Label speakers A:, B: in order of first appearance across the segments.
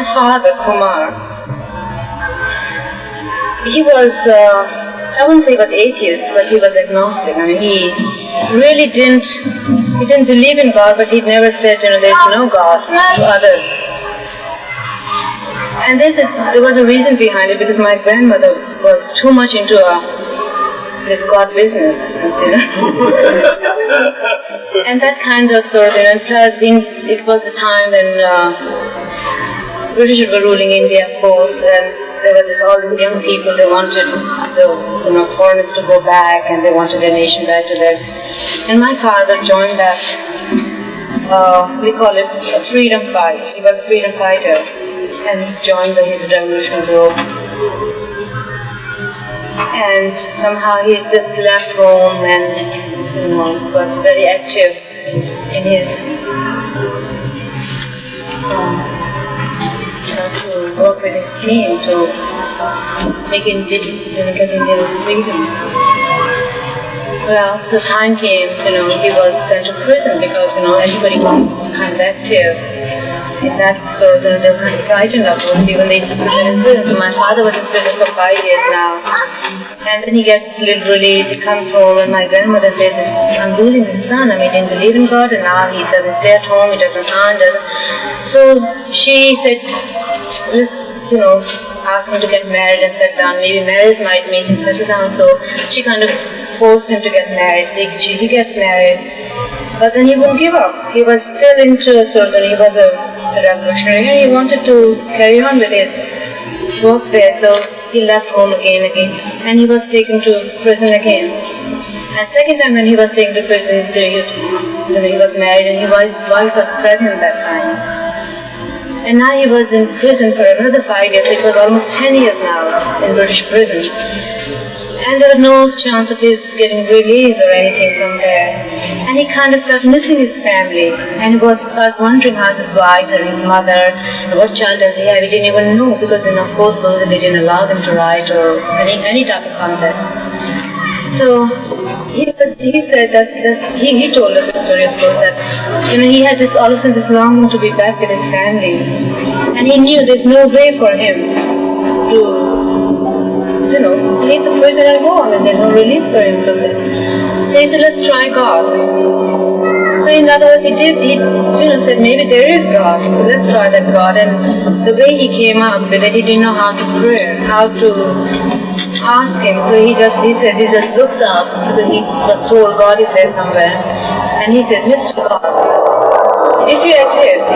A: my father, Kumar, he was, I wouldn't say he was atheist, but he was agnostic. I mean, he really didn't believe in God, but he never said, there's no God to others. And there was a reason behind it, because my grandmother was too much into this God business, and that kind of and plus it was the time when British were ruling India, of course, and there were all these young people, they wanted the foreigners to go back, and they wanted their nation back to them. And my father joined that, we call it a freedom fight. He was a freedom fighter, and he joined his revolutionary group. And somehow he just left home and was very active in his to work with his team to make India's freedom. Well, the time came, he was sent to prison because, anybody was kind of active in that, so they were kind of frightened of him, even they used to put him in prison. So my father was in prison for 5 years now. And then he gets a little release, he comes home, and my grandmother said, I'm losing this son. I mean, he didn't believe in God, and now he doesn't stay at home, he doesn't earn, So she said, let's, ask him to get married and settle down. Maybe marriage might make him settle down. So she kind of forced him to get married. So he gets married. But then he wouldn't give up. He was still into he was a revolutionary, and he wanted to carry on with his work there. So he left home again, and he was taken to prison again. And second time when he was taken to prison, he was married, and his wife was pregnant that time. And now he was in prison for another 5 years. It was almost 10 years now in British prison. And there was no chance of his getting released or anything from there. And he kind of started missing his family. And he started wondering how his wife and his mother, and what child does he have. He didn't even know, because of course they didn't allow them to write or any type of contact. So he said he told us the story, of course, that he had all of a sudden this longing to be back with his family, and he knew there's no way for him to leave the prison and go on, and there's no release for him from there. So he said, let's try God. So in other words, he said maybe there is God, so let's try that God. And the way he came up with it, he didn't know how to pray, how to ask him. So he just looks up, because he was told God is there somewhere, and he says, Mr. God, if you exist,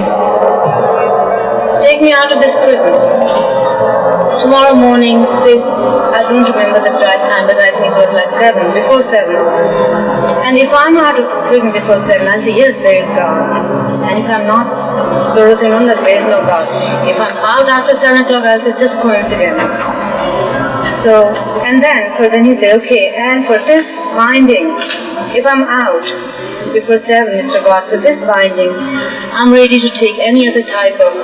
A: take me out of this prison. Tomorrow morning, says, I don't remember the right time, but I think it was like 7, before 7. And if I'm out of prison before 7, I'll say, yes, there is God. And if I'm not, so that there is no God. If I'm out after 7 o'clock, I'll say, it's just coincidence. So, and then he said, okay, and for this binding, if I'm out before 7, Mr. God, for this binding, I'm ready to take any other type of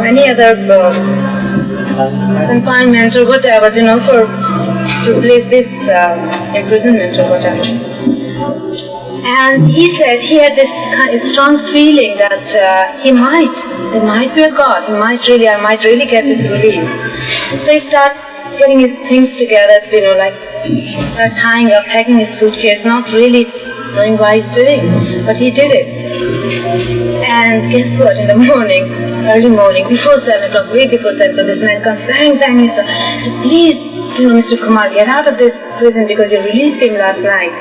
A: any other confinement or whatever, to replace this imprisonment or whatever. And he said he had this strong feeling that there might be a God, I might really get this relief. So he started getting his things together, start tying up, packing his suitcase, not really knowing what he's doing, but he did it. And guess what? In the morning, early morning, before 7 o'clock, way before 7 o'clock, this man comes, bang, bang, he said, please, Mr. Kumar, get out of this prison, because your release came last night,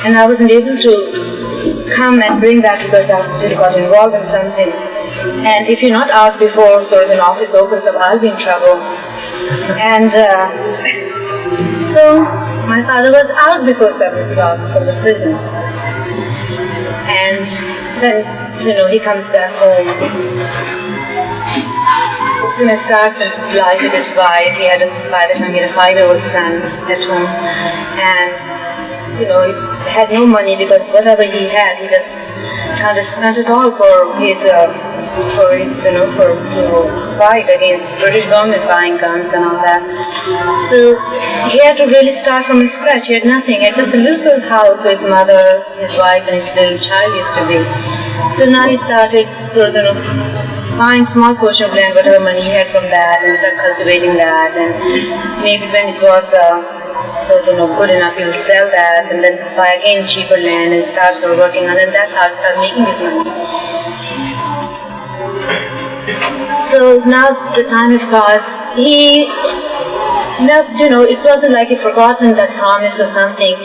A: and I wasn't able to come and bring that because I got involved in something. And if you're not out before an office opens up, I'll be in trouble. And so my father was out before 7 o'clock from the prison. And then, he comes back home. He starts life with his wife. By the time he had a 5-year-old son at home. And, he had no money, because whatever he had, he just kind of spent it all for his, to fight against British government buying guns and all that. So he had to really start from scratch. He had nothing. He had just a little house where his mother, his wife, and his little child used to be. So now he started sort of, find small portion of land, whatever money he had from that, and start cultivating that, and maybe when it was good enough, he will sell that, and then buy again cheaper land and start working on it, and that's how he started making his money. So now the time has passed. He left, it wasn't like he forgotten that promise or something.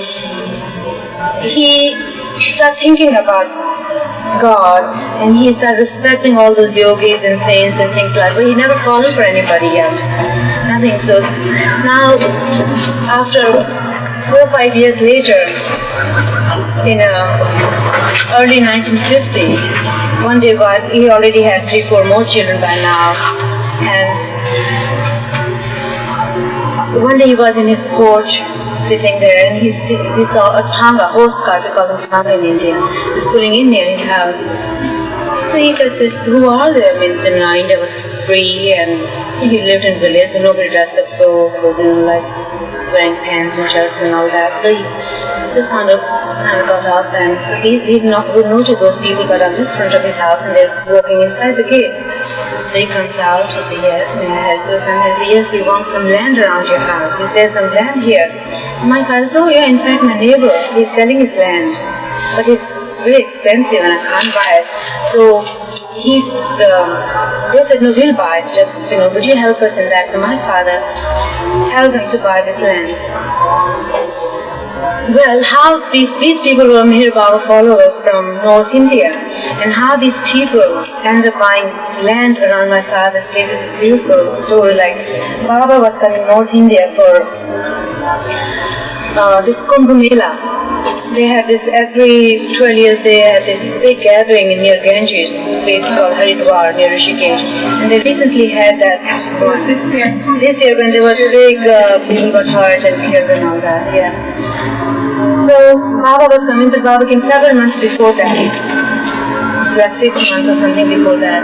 A: He started thinking about God, and he started respecting all those yogis and saints and things like that, but he never fallen for anybody yet. Nothing. So now, after 4 or 5 years later, in early 1950, one day he already had 3 or 4 more children by now, and one day he was in his porch sitting there, and he saw a tanga, horse cart, we call them tanga in India, just pulling in near his house. So he just says, who are they? I mean, India was free, and he lived in village, and nobody dressed up so, like wearing pants and shirts and all that. So he just kind of got up, and so he noted those people got up just in front of his house, and they're walking inside the gate. So he comes out, he says, yes, may I help you? And he says, yes, we want some land around your house. Is there some land here? And my father says, oh yeah, in fact my neighbor, he's selling his land, but it's very expensive and I can't buy it. So they said, no, we'll buy it, just, would you help us in that? So my father tells them to buy this land. Well, how these people were MeherBaba followers from North India, and how these people end up buying land around my father's place is a beautiful story. Like, Baba was coming North India for this Kumbh Mela. They had this every 12 years, they had this big gathering near Ganges, place called Haridwar, near Rishikesh. And they recently had that one. This year when there was big, people got hurt and killed and all that, yeah. So Baba was coming, but Baba came several months before that. Like 6 months or something before that.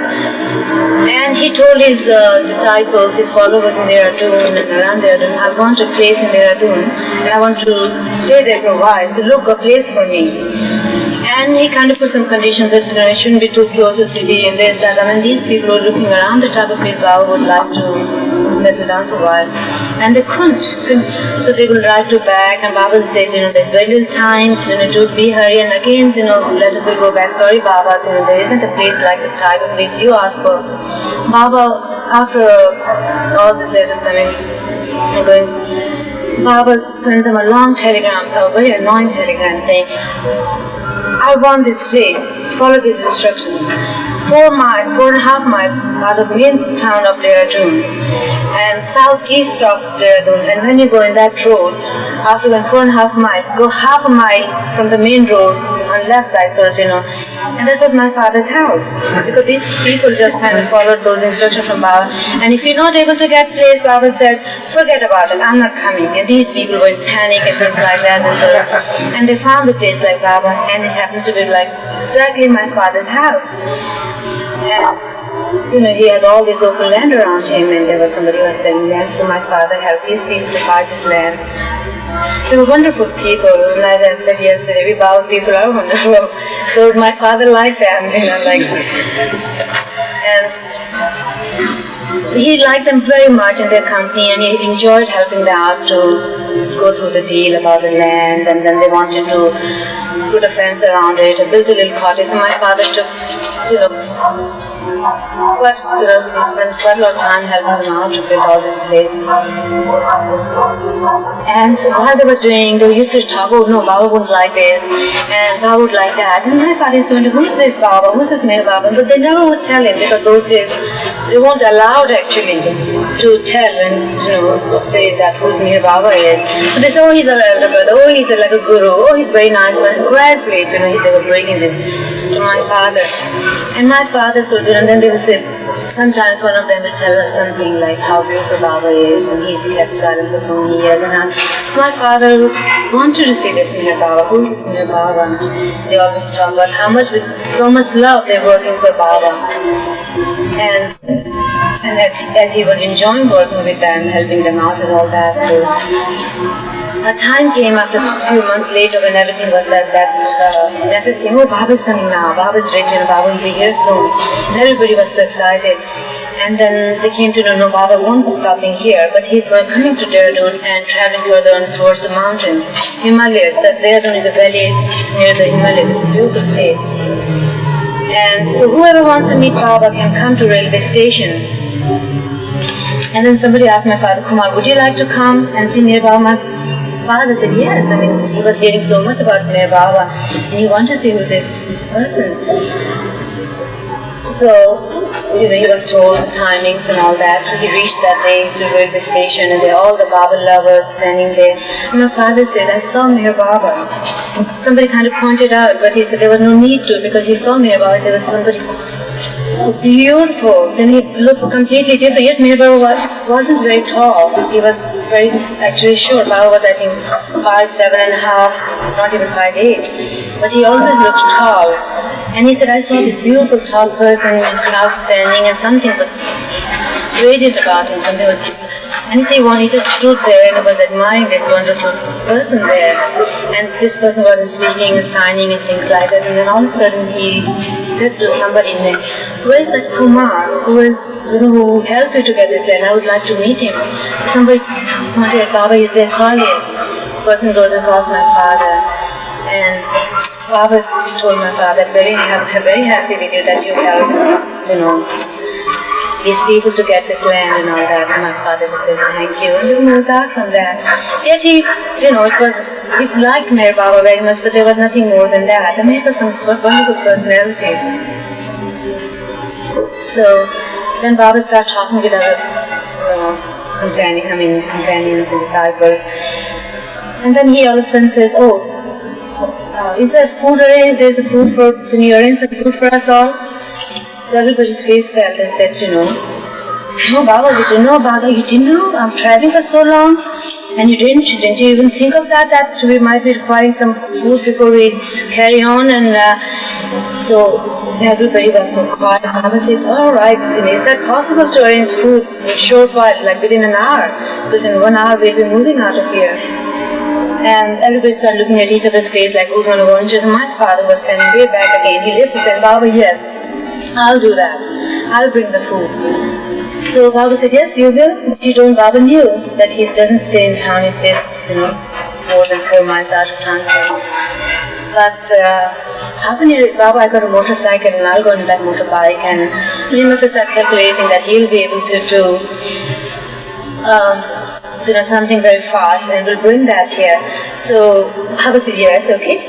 A: And he told his disciples, his followers in Dehradun and around Dehradun, I want a place in Dehradun and I want to stay there for a while, so look a place for me. And he kind of put some conditions that it shouldn't be too close to the city and this, that, and then these people were looking around the type of place Baba would like to settle down for a while. And they couldn't. So they will drive to back, and Baba will say, there's very little time, to be hurry, and again, let us will go back. Sorry, Baba, there isn't a place like the type of place you asked for. Baba, after all this letters coming and going, Baba sent them a long telegram, a very annoying telegram saying, I want this place, follow these instructions. 4.5 miles out of main town of Dehradun and southeast of Dehradun, and when you go in that road, after going 4.5 miles, go half a mile from the main road on left side, and that was my father's house, because these people just kind of followed those instructions from Baba. And if you're not able to get place, Baba said, forget about it, I'm not coming. And these people were in panic and things like that, and they found a place like Baba, and it happened to be like exactly my father's house. And he had all this open land around him, and there was somebody who was selling land, so my father helped these people to buy this land. They were wonderful people, and as I said yesterday, we Baba people are wonderful. So my father liked them, and he liked them very much in their company, and he enjoyed helping them out to go through the deal about the land, and then they wanted to put a fence around it, or build a little cottage, and my father took, he spent quite a lot of time helping them out to build all this place. And while they were doing, they used to talk, oh no, Baba wouldn't like this, and Baba would like that. And my father used to wonder, who's this Baba, who's this MeherBaba? But they never would tell him, because those days, they weren't allowed actually to tell and, say that who's MeherBaba is. So they say, oh, he's our elder brother, oh, he's like a guru, oh, he's very nice. But gradually, they were bringing this to my father. And my father and then they would say, sometimes one of them will tell us something like how beautiful Baba is, and he's kept silence for so many years. And my father wanted to see this MeherBaba, who is MeherBaba? They always talk about how much, with so much love, they're working for Baba. And as he was enjoying working with them, helping them out and all that, so a time came after a few months later when everything was said that message came, oh, Baba's coming now, Baba's rich, Baba will be here soon. And everybody was so excited. And then they came to know, no, Baba won't be stopping here, but he's coming to Dehradun and traveling further on towards the mountains. Himalayas, that Dehradun is a valley near the Himalayas, it's a beautiful place. And so whoever wants to meet Baba can come to railway station. And then somebody asked my father, Kumar, would you like to come and see MeherBaba? My father said yes. I mean, he was hearing so much about MeherBaba and he wanted to see who this person. So, he was told the timings and all that. So he reached that day to the railway station and there all the Baba lovers standing there. And my father said, I saw MeherBaba. Somebody kind of pointed out, but he said there was no need to because he saw MeherBaba. There was somebody beautiful. Then he looked completely different. Yet MeherBaba wasn't very tall. He was very actually short. Baba was I think 5'7.5", not even 5'8". But he always looked tall. And he said, I saw this beautiful tall person in the crowd standing and something was radiant about him. Something was, and he just stood there and was admiring this wonderful person there. And this person wasn't speaking and signing and things like that. And then all of a sudden he said to somebody, where is that Kumar who helped you to get this land? I would like to meet him. Somebody pointed at Baba, is there calling? The person goes and calls my father. And Baba told my father, very happy with you that you helped, these people to get this land and all that. And my father says, thank you. And he moved out from that. Yet he liked MeherBaba very much, but there was nothing more than that. And he was some wonderful personality. So then Baba started talking with other companions and disciples. And then he all of a sudden says, is there food arranged? There's a food for, can you arrange some food for us all? So everybody's face fell and said, no Baba, we didn't know Baba, you didn't know, I'm traveling for so long. And you didn't even think of that we might be requiring some food before we carry on. And so everybody was so quiet. Baba said, all right, is that possible to arrange food in a short while, like within an hour? Because in 1 hour we'll be moving out of here. And everybody started looking at each other's face like, who's going to go into it? My father was standing way back again. He lifts and said, Baba, yes, I'll do that. I'll bring the food. So Baba said, yes, you will. But you don't. Baba knew that he doesn't stay in town. He stays, more than 4 miles out of town. But how can you, Baba, I got a motorcycle and I'll go on that motorbike. And he must have started calculating that he'll be able to do something very fast and will bring that here. So Baba said, yes, okay.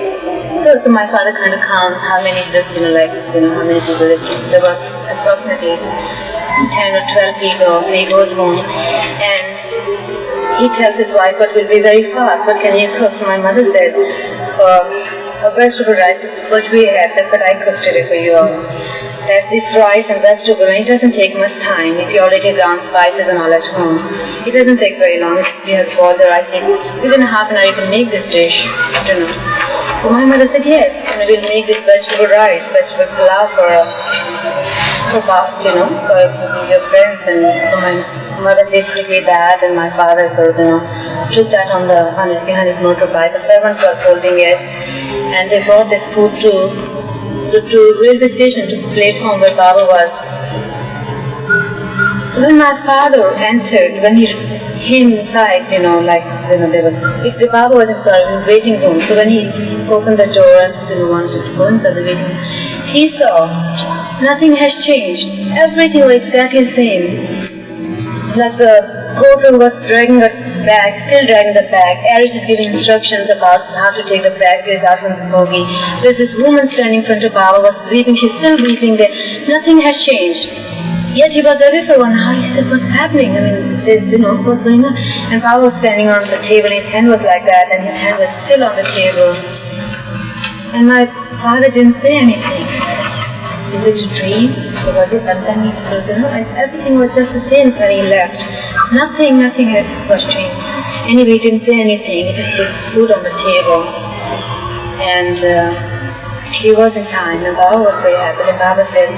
A: So my father kind of counted how many how many people there were approximately 10 or 12 people. So he goes home and he tells his wife what will be very fast. What can you cook? So my mother said, a vegetable rice, what we had, that's what I cooked today for you all. That's this rice and vegetable, and it doesn't take much time if you already ground spices and all at home. It doesn't take very long. If you have boiled the rice, within half an hour you can make this dish. So my mother said, yes, and we'll make this vegetable pulao for your friends. And so my mother did quickly that, and my father took that behind his motorbike. A servant was holding it, and they brought this food to railway station, to the platform where Baba was. So when my father entered, when he came inside, there was, the Baba was in the waiting room. So when he opened the door and wanted to go inside the waiting room, he saw nothing has changed. Everything was exactly the same. Like the porter was dragging the bag, still dragging the bag. Eric is giving instructions about how to take the bag out from the bogie. There's this woman standing in front of Baba, was weeping. She's still weeping there. Nothing has changed. Yet he was away for 1 hour. He said, what's happening? There's, what's going on? And Baba was standing on the table. His hand was like that, and his hand was still on the table. And my father didn't say anything. Is it a dream? Or was it? And then he said, everything was just the same when he left. Nothing was changed. Anyway, he didn't say anything. He just put his food on the table. And he was in time, and Baba was very happy. And Baba said,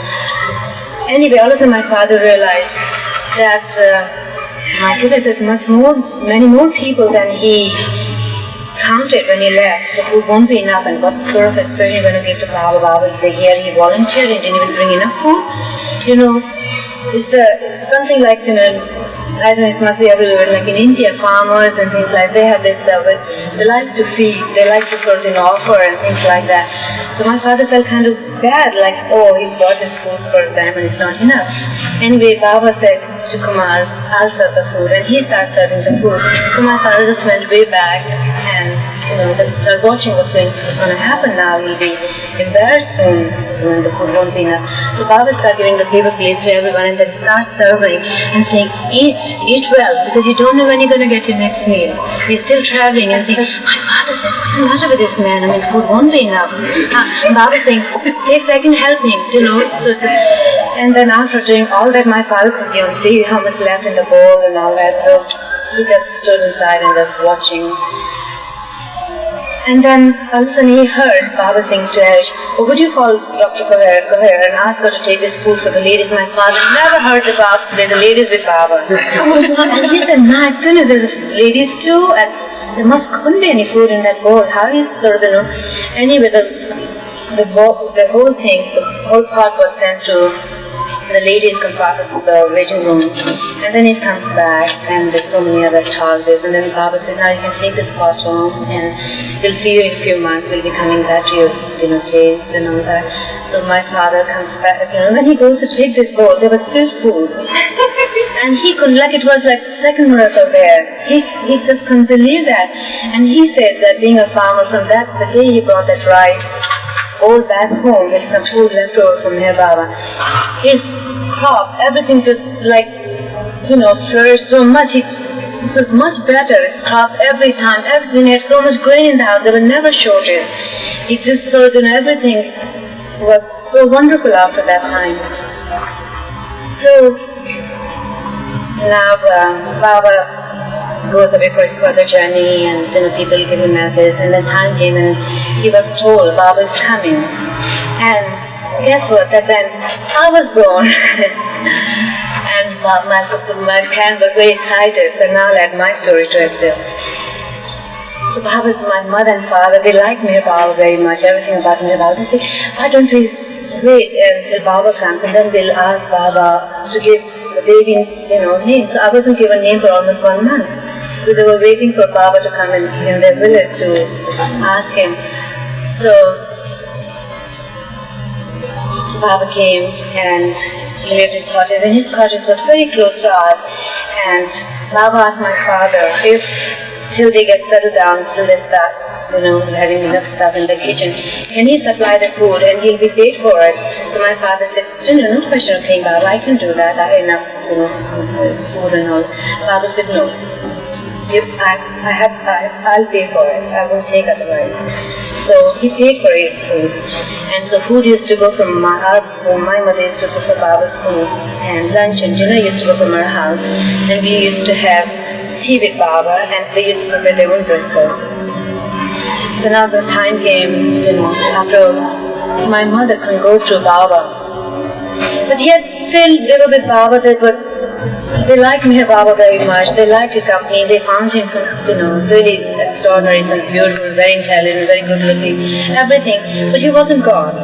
A: anyway, all of a sudden my father realized that my goodness, there's many more people than he counted when he left, so food won't be enough, and what sort of expression you're going to give to Baba? Baba will say, here he volunteered and didn't even bring enough food. It's something like, I don't know, it must be everywhere, like in India, farmers and things like they have this, they like to feed, they like to sort of offer and things like that. So my father felt kind of bad, like, oh, he bought this food for them and it's not enough. Anyway, Baba said to Kumar, I'll serve the food, and he started serving the food. So my father just went way back and, just started watching what's going to happen now. He'll be embarrassed soon when the food won't be enough. So Baba started giving the paper plates to everyone and then starts serving and saying, eat well, because you don't know when you're going to get your next meal. You're still traveling and thinking, my father said, what's the matter with this man? I mean, food won't be enough. And Baba's saying, take a second, help me, And then after doing all that, my father said, see how much left in the bowl and all that. So he just stood inside and just watching. And then all of a sudden he heard Baba saying to Harish, would you call Dr. Coher and ask her to take this food for the ladies? My father never heard about the ladies with Baba. And he said, my goodness, there's ladies too? And there couldn't be any food in that bowl. How is sort of, Anyway, the whole thing, the whole pot was sent to the ladies' compartment of the waiting room, and then it comes back, and there's so many other targets, and then Baba says, now you can take this pot home, and we'll see you in a few months, we'll be coming back to your place and all that. So my father comes back, when he goes to take this bowl, there was still food, and he couldn't, like it was like second miracle there. He just couldn't believe that, and he says that being a farmer, from the day he brought that rice all back home with some food left over from MeherBaba, his crop, everything just like, flourished so much. It was much better, his crop every time. Everything had so much grain in the house, there were never shortage. It just sort of, everything was so wonderful after that time. So now Baba goes away for his further journey, and people give him messages, and then time came and he was told Baba is coming. And guess what, that time I was born. And my parents were very excited, so now I'll add my story to it too. So my mother and father, they like MeherBaba very much, everything about MeherBaba. They say, why don't we wait until Baba comes, and then we'll ask Baba to give the baby, name. So I wasn't given a name for almost 1 month. So they were waiting for Baba to come in their village to ask him. So Baba came and he lived in cottage, and his cottage was very close to ours. And Baba asked my father if till they get settled down, till they start, having enough stuff in the kitchen, can he supply the food and he'll be paid for it? So my father said, no question of thing, Baba, I can do that. I have enough, food and all. Baba said, no. I'll pay for it. I won't take otherwise. So he paid for his food, and so food used to go from our home. My mother used to cook for Baba's food, and lunch and dinner used to go from our house. And we used to have tea with Baba, and they used to prepare their own breakfast. So now the time came, after my mother couldn't go to Baba, but yet still they were with Baba. They liked MeherBaba very much. They liked his company. They found him, really extraordinary, and beautiful, very intelligent, very good looking, everything. But he wasn't God.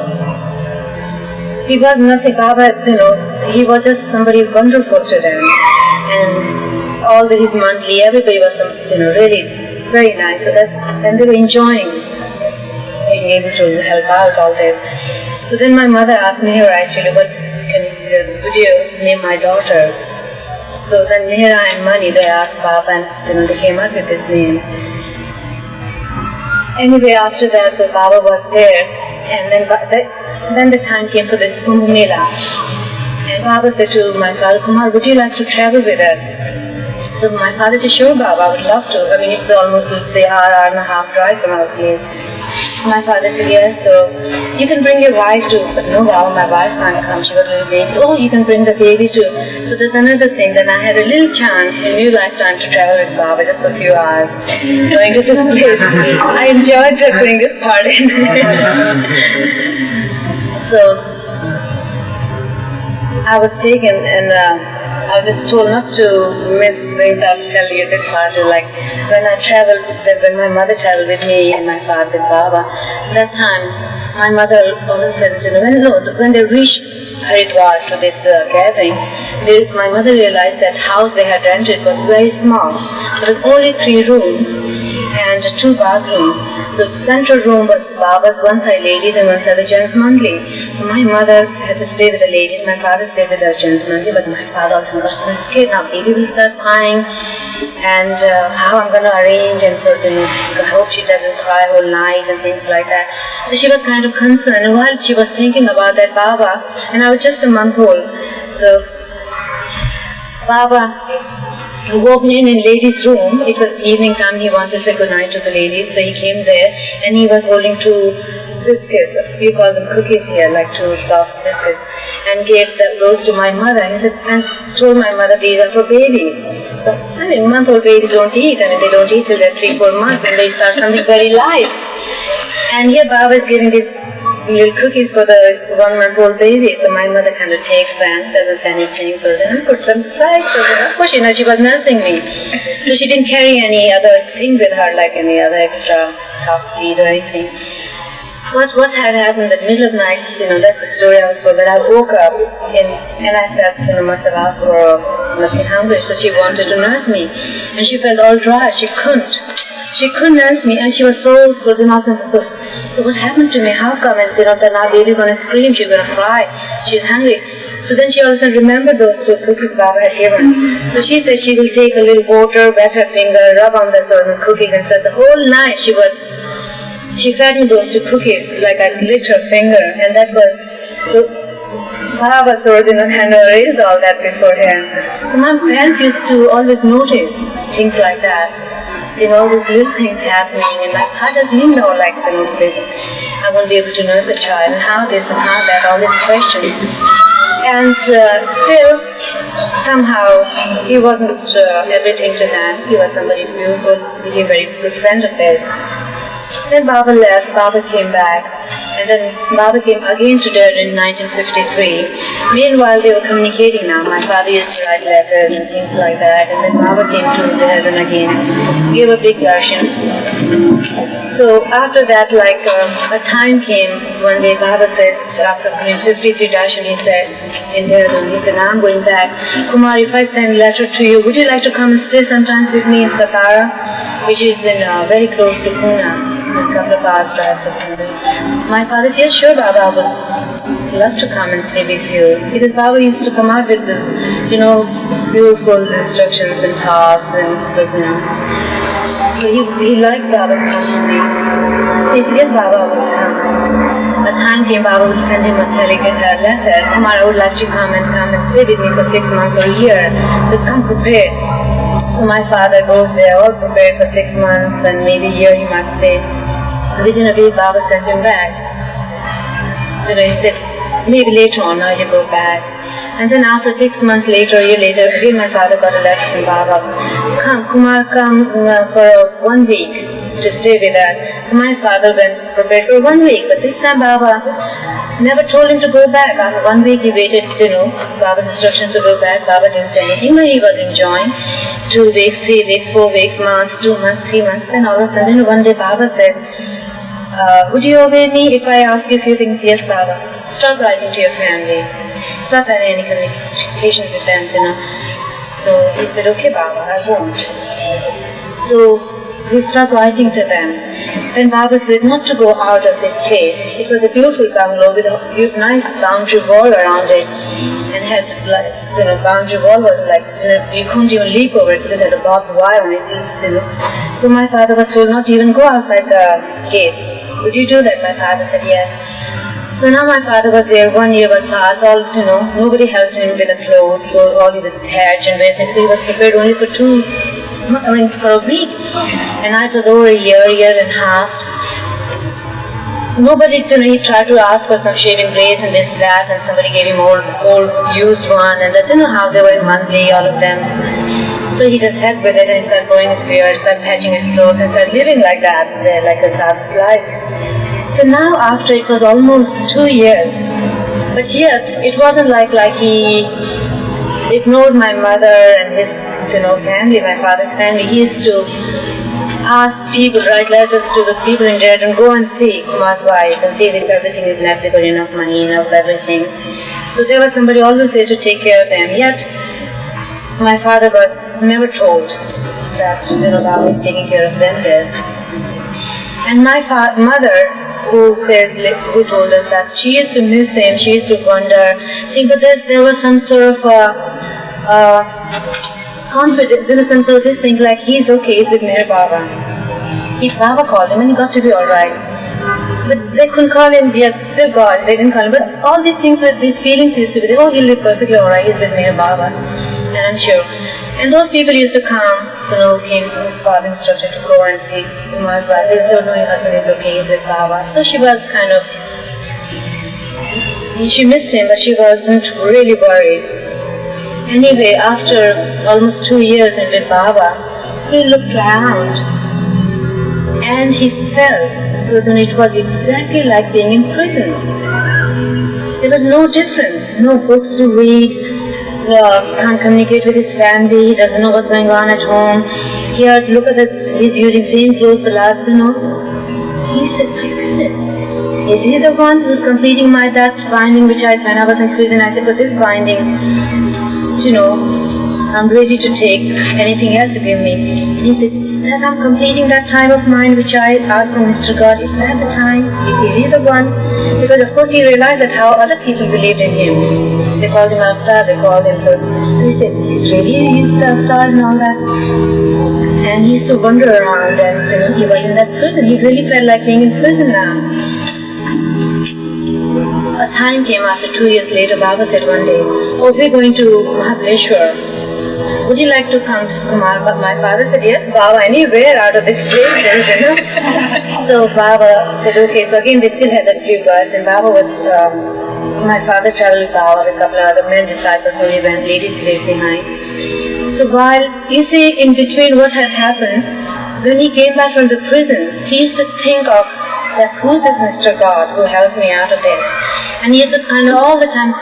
A: He was nothing. Baba, he was just somebody wonderful to them. And all his monthly, everybody was, really very nice. So and they were enjoying being able to help out all this. So then my mother asked me actually, would you name my daughter? So then Mehera and Mani, they asked Baba, and they came up with this name. Anyway, after that, so Baba was there, and then the time came for this Kumbh Mela. And Baba said to my father, Kumar, would you like to travel with us? So my father said, sure Baba, I would love to. I mean, it's almost, let's say, hour and a half drive from our place. My father said, yes, so you can bring your wife too. But no, Baba, my wife can't come, she was really big. Oh, you can bring the baby too. So there's another thing, that I had a little chance in new lifetime to travel with Baba just for a few hours, going to this place. I enjoyed putting this part in. So I was taken, and I was just told not to miss things. I'll tell you this part. Like when my mother traveled with me and my father with Baba, that time my mother all of a sudden, when they reached Haridwar to this gathering, my mother realized that house they had rented was very small. There was only 3 rooms and 2 bathrooms. The central room was Baba's, one side ladies and one side the gents monthly. So my mother had to stay with the ladies, my father stayed with the gents monthly, but my father also got so scared. Now baby will start crying, and how I'm going to arrange, and so I hope she doesn't cry whole night and things like that. So she was kind of concerned, and while she was thinking about that Baba, and I was just a month old, so Baba walked in ladies' room. It was evening time. He wanted to say goodnight to the ladies, so he came there and he was holding 2 biscuits. We call them cookies here, like 2 soft biscuits, and gave those to my mother. He said, and told my mother these are for baby. So month-old babies don't eat. They don't eat till they're 3-4 months, and they start something very light. And here Baba is giving these little cookies for the 1-month-old baby. So my mother kind of takes them, doesn't say anything, so then I put them aside. So then, of course, she was nursing me. So she didn't carry any other thing with her, like any other extra tough feed or anything. What had happened in the middle of the night, that's the story I was told, that I woke up and I felt, must have asked for, must be hungry, because she wanted to nurse me. And she felt all dry, she couldn't nurse me, and she was so what happened to me? How come? And now baby gonna scream, she's gonna cry, she's hungry. So then she also remembered those 2 cookies Baba had given. So she said she will take a little water, wet her finger, rub on the cookies, and said the whole night she fed me those 2 cookies, like I licked her finger, and that was, so Baba kind of raised all that beforehand. So my parents used to always notice things like that. All these little things happening, and like, how does he know, like, I won't be able to nurse the child, and how this and how that, all these questions. And still, somehow, he wasn't everything to them. He was somebody beautiful, became a very good friend of theirs. Then Baba left, Baba came back, and then Baba came again to Durban in 1953. Meanwhile, they were communicating now. My father used to write letters and things like that, and then Baba came to Durban again, gave a big darshan. So after that, like a time came, one day Baba said, after 53 darshan, he said, in Durban, he said, now I'm going back. Kumar, if I send a letter to you, would you like to come and stay sometimes with me in Satara, which is very close to Pune? A couple of hours drive or something. My father said, sure Baba, I would love to come and stay with you. Because Baba used to come out with the, beautiful instructions and talks and, So he liked Baba's company. So he said, yes Baba, I would come. A time came, Baba would send him a letter. Kumar, I would like you to come and stay with me for 6 months or a year. So come prepared. So my father goes there all prepared for 6 months, and maybe a year he might stay. Within a week, Baba sent him back. He said, maybe later on, now you go back. And then after 6 months later, a year later, again my father got a letter from Baba. Come, Kumar, come for 1 week to stay with us. So my father went prepared for 1 week, but this time Baba never told him to go back. After 1 week he waited, Baba's instruction to go back. Baba didn't say anything, but he was enjoying. 2 weeks, 3 weeks, 4 weeks, months, 2 months, 3 months. Then all of a sudden one day Baba said, would you obey me if I ask you a few things? Yes, Baba. Stop writing to your family. Stop having any communication with them, So he said, okay Baba, I won't. So he stopped writing to them. Then Baba said not to go out of this place. It was a beautiful bungalow with a nice boundary wall around it, and had boundary wall was you couldn't even leap over it because it had a barbed wire on it. So my father was told not to even go outside the gates. Would you do that? My father said yes. So now my father was there, 1 year was passed, nobody helped him with the clothes, so all his hatch and basically he was prepared only for for a week. And I was over a year and a half. Nobody, he tried to ask for some shaving blades and this, that, and somebody gave him old used one, and I don't know how they were monthly, all of them. So he just had with it, and he started growing his beard, started patching his clothes, and started living like that, like a sadh's life. So now after it was almost 2 years, but yet it wasn't like he ignored my mother and his, family, my father's family. He used to ask people, write letters to the people in Dehradun, go and see Kumar's wife and see if everything is left, they got enough money, enough everything. So there was somebody always there to take care of them. Yet my father was never told that Baba is taking care of them there. And my mother, who told us that she used to miss him, she used to wonder, think that there was some sort of confidence, there was some sort of this thing like he's okay, he's with MeherBaba. If Baba called him and he got to be alright. But they couldn't call him, yet still God, they didn't call him. But all these things with these feelings used to be, oh, he'll be perfectly alright, he's with MeherBaba. And I'm sure. And those people used to come, came, father instructed to go and see Kumar's wife. They said, no, your husband is okay, he's with Baba. So she was kind of, she missed him, but she wasn't really worried. Anyway, after almost 2 years in with Baba, he looked around and he felt, so then it was exactly like being in prison. There was no difference, no books to read. Can't communicate with his family, he doesn't know what's going on at home. Here, look at he's using same clothes for last, He said, my goodness, is he the one who's completing that binding which when I was in prison, I said, but this binding, I'm ready to take anything else you give me. He said, is that I'm completing that time of mine which I asked from Mr. God, is that the time? Is he the one? Because of course he realized that how other people believed in him. They called him Avatar, they called him so he said, he's the Avatar and all that. And he used to wander around and he was in that prison. He really felt like being in prison now. A time came after 2 years later, Baba said one day, oh, we're going to MeherBabaLibrary. Would you like to come to Kumar? But my father said, yes, Baba, anywhere out of this place. So Baba said, okay. So again, they still had that few bus, and Baba was, my father traveled with Baba with a couple of other men disciples, only when ladies stayed behind. So while, you see, in between what had happened, when he came back from the prison, he used to think of, that's who's this Mr. God who helped me out of this? And he used to kind of all the time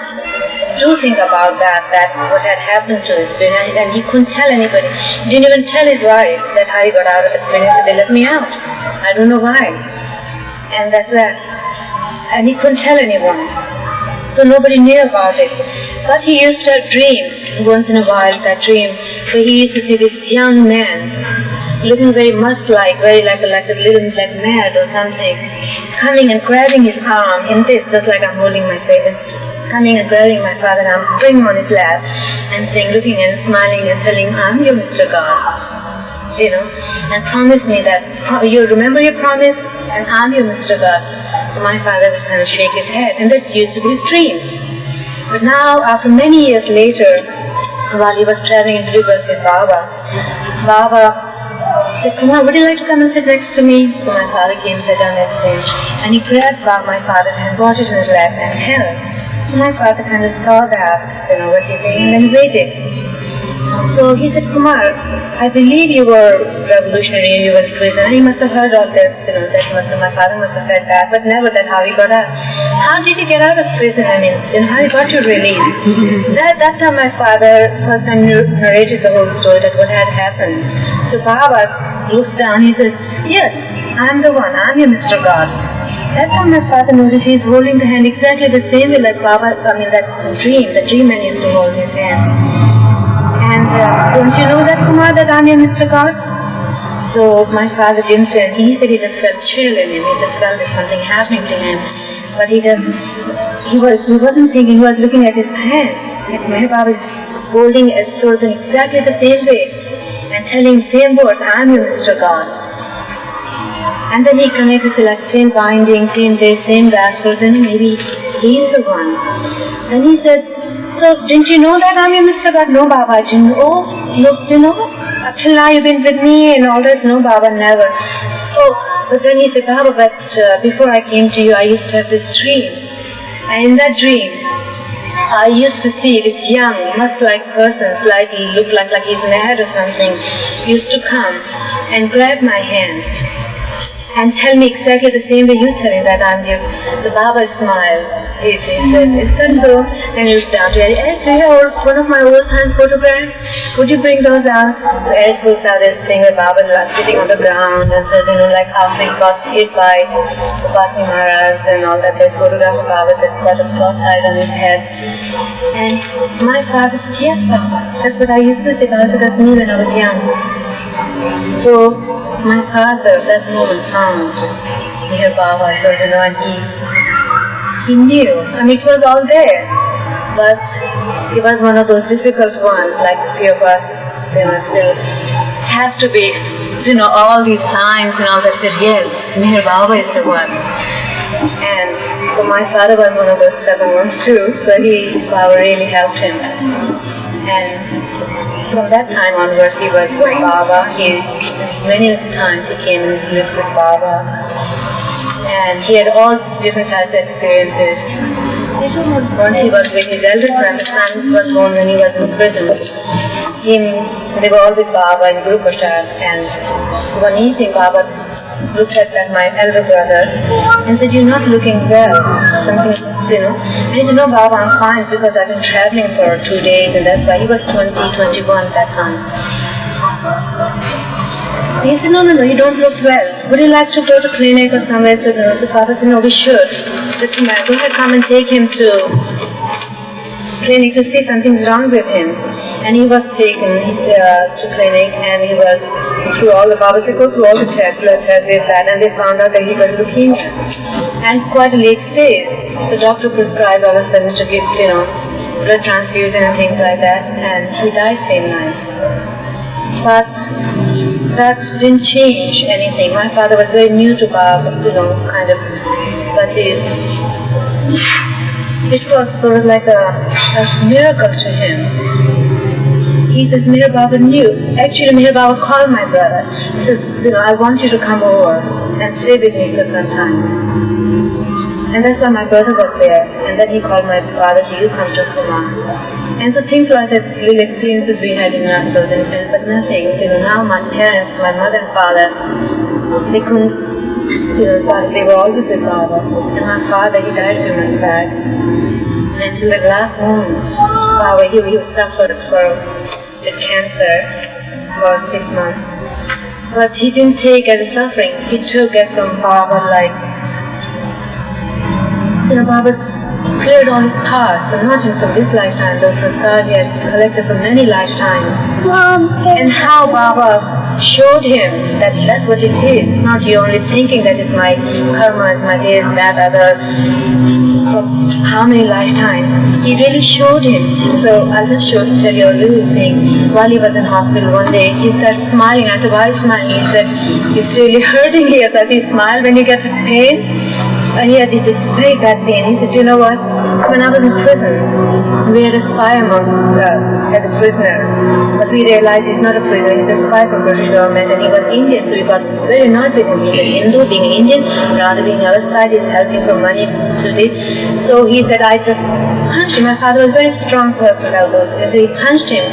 A: do think about that what had happened to his student, and he couldn't tell anybody. He didn't even tell his wife that how he got out of the prison. He said, they let me out. I don't know why. And that's that. And he couldn't tell anyone. So nobody knew about it. But he used to have dreams once in a while, that dream, where he used to see this young man looking very musk-like, very like a little like mad or something, coming and grabbing his arm in this, just like I'm holding my face, coming and grabbing my father's arm, putting him on his lap, and saying, looking and smiling and telling, I'm your Mr. God, and promise me that, you remember your promise, and I'm your Mr. God. So my father would kind of shake his head, and that used to be his dreams. But now, after many years later, while he was traveling in rivers with Baba said, Kumar, would you like to come and sit next to me? So my father came, sat down next to him, and he grabbed my father's hand, brought it in his lap, and held. So my father kind of saw that, what he's saying, and then waited. So he said, Kumar, I believe you were revolutionary, you were in prison. He must have heard all this, my father must have said that, but never that how he got out. How did you get out of prison? I mean, how you got your release? That time my father first time narrated the whole story, that what had happened. So Baba looks down, he said, yes, I'm the one, I'm your Mr. God. That time my father noticed he's holding the hand exactly the same way like Baba, that dream man used to hold his hand. And don't you know that, Kumar, that I'm your Mr. God? So my father didn't say anything. He said he just felt chill in him. He just felt there's something happening to him. But he wasn't thinking, he was looking at his hand. MeherBaba is holding a sword in exactly the same way and telling the same words, I'm your Mr. God. And then he connected to like same binding, same this, same that, so then maybe he's the one. Then he said, so didn't you know that I'm your Mr. God? No, Baba, I didn't know. Oh, look, up till now you've been with me and all this. No, Baba, never. Oh, but then he said, Baba, but before I came to you, I used to have this dream. And in that dream, I used to see this young, musk-like person, slightly looked like he's mad or something, used to come and grab my hand and tell me exactly the same way you tell me that I'm you. So Baba smiled. He said, is that so? And he looked down to Aries. Do you have one of my old-time photographs? Would you bring those out? So Aries pulls out this thing where Baba was sitting on the ground and said, like after he got hit by the Patni Maharaj and all that, there's photograph of Baba that got a cloth tied on his head. And my father said, yes, Papa. That's what I used to say. Baba said, that's me when I was young. So my father, that moment, found MeherBaba, so and he knew. I mean, it was all there, but it was one of those difficult ones. Like a few of us, still have to be, all these signs and all that. Said yes, MeherBaba is the one. And so my father was one of those stubborn ones too. So Baba really helped him. And from that time onwards, he was with Baba. Many times he came and lived with Baba. And he had all different types of experiences. Once he was with his eldest son, the son was born when he was in prison. They were all with Baba in Guru Prasad. And one evening, Baba looked at my elder brother and said, you're not looking well. Something, And he said, no, Baba, I'm fine because I've been traveling for 2 days and that's why. He was 21 at that time. He said, no, you don't look well. Would you like to go to clinic or somewhere? So Baba said, no, we should. Go ahead, come and take him to clinic to see something's wrong with him. And he was taken to clinic and he was through all the, Baba said, go through all the tests, blood tests, this, that, and they found out that he got leukemia. And quite a late stage, the doctor prescribed all of a sudden to give, blood transfusion and things like that, and he died same night. But that didn't change anything. My father was very new to Baba, kind of, but it was sort of like a miracle to him. He says, MeherBaba knew. Actually, MeherBaba called my brother. He says, I want you to come over and stay with me for some time. And that's why my brother was there. And then he called my father, do you come to Kuma? And so things like that, little experiences we had in our children, but nothing. Now my parents, my mother and father, they couldn't, they were always with Baba. And my father, he died a few months back. And until the last moment, Baba, he suffered with cancer for 6 months. But he didn't take as a suffering. He took as from Baba, Baba's cleared all his past, but not just from this lifetime, those sanskars he had collected from many lifetimes. And how Baba showed him that that's what it is. It's not you only thinking that it's my karma, it's my this, that, other, from how many lifetimes. He really showed him. So I'll just tell you a little thing. While he was in hospital one day, he started smiling. I said, why are you smiling? He said, it's really hurting here. So I said, you smile when you get pain? And he had this very bad pain. He said, you know what? When I was in prison, we had a spy amongst us as a prisoner. But we realized he's not a prisoner, he's a spy from British government, and he was Indian, so we got very annoyed with him. He's a Hindu, being Indian, rather being outside, he's helping for money to this. So he said, I just punched him. My father was a very strong person, so he punched him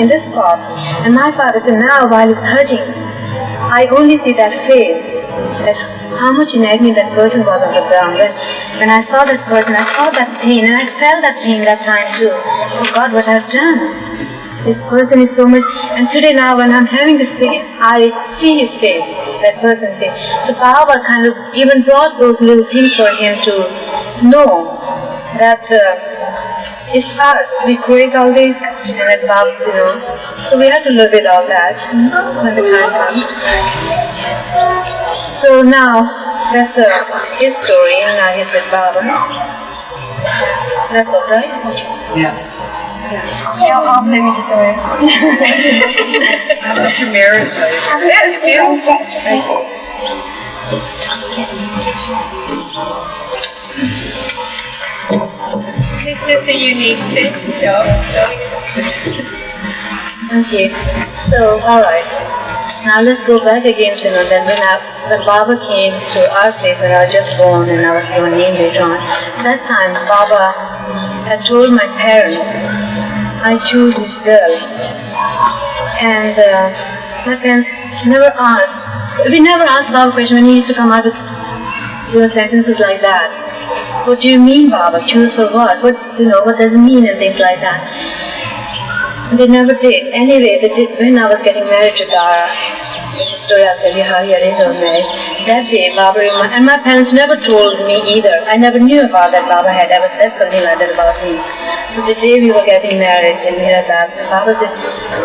A: in this spot. And my father said, now while he's hurting, I only see that face, that how much in agony that person was on the ground. When I saw that person, I saw that pain, and I felt that pain that time too. Oh God, what I've done. This person is so much, and today now when I'm having this pain, I see his face, that person's face. So Baba kind of even brought those little things for him to know that it's us, we create all this, and that Baba, so we have to live with all that when the time comes. So now, that's his story, and now he's with Baba. That's all, right?
B: Yeah.
C: Yeah, I'll tell you the story.
B: How about your marriage?
C: Yes, it's just a unique thing.
A: Okay. So, alright. Now let's go back again to then when Baba came to our place when I was just born and I was given a name later on. That time Baba had told my parents, I choose this girl. And my parents never asked We never asked Baba a question when he used to come out with sentences like that. What do you mean, Baba? Choose for what? What does it mean and things like that. They never did. Anyway, they did when I was getting married to Dara, which is a story I'll tell you how he arranged our marriage. That day, Baba and my parents never told me either. I never knew about that Baba had ever said something like that about me. So the day we were getting married in MeherBabaLibrary, Baba said,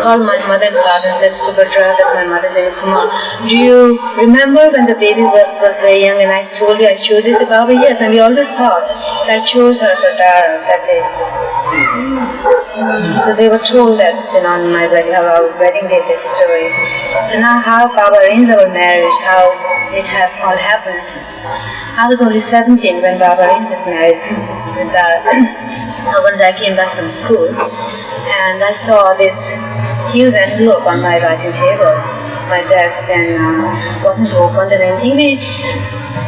A: called my mother and father and said, Subhadra, that's my mother, said, come on. Do you remember when the baby was very young and I told you I chose this? Baba, yes, and we always thought. So I chose her for Dara that day. So they were told that, on my wedding, our wedding day, this story. So now how Baba arranged our marriage, how it had all happened. I was only 17 when Baba arranged this marriage with Dara. One day I came back from school and I saw this huge envelope on my writing table, my desk, and wasn't opened and anything.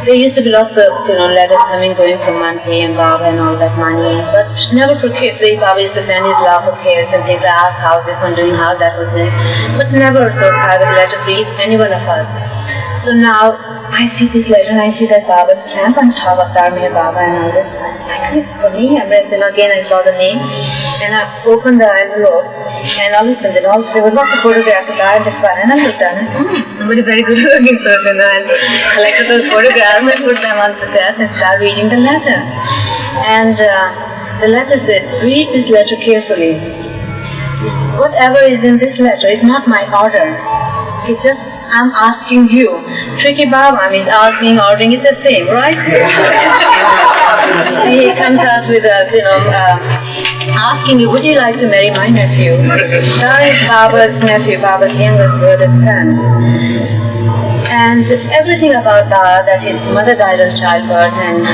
A: There used to be lots of letters coming, going from Manpi and Baba and all that money, but never for kids. Baba used to send his love for kids and things. I asked how this one doing, how that was doing, but never so private letters to any one of us. So now I see this letter and I see that Baba stamp on top of MeherBaba and all this. I was like, it's for me. And then again I saw the name and I opened the envelope and all of a sudden there was lots of photographs of Dara in the front and I looked at it. Somebody very good looking person, and collected those photographs and put them on the desk and started reading the letter. And the letter said, read this letter carefully. Whatever is in this letter is not my order. It's just, I'm asking you. Tricky Baba means asking, ordering, it's the same, right? He comes out with asking me, would you like to marry my nephew? Dara is Baba's nephew, Baba's younger brother's son. And everything about Dara, that his mother died of childbirth and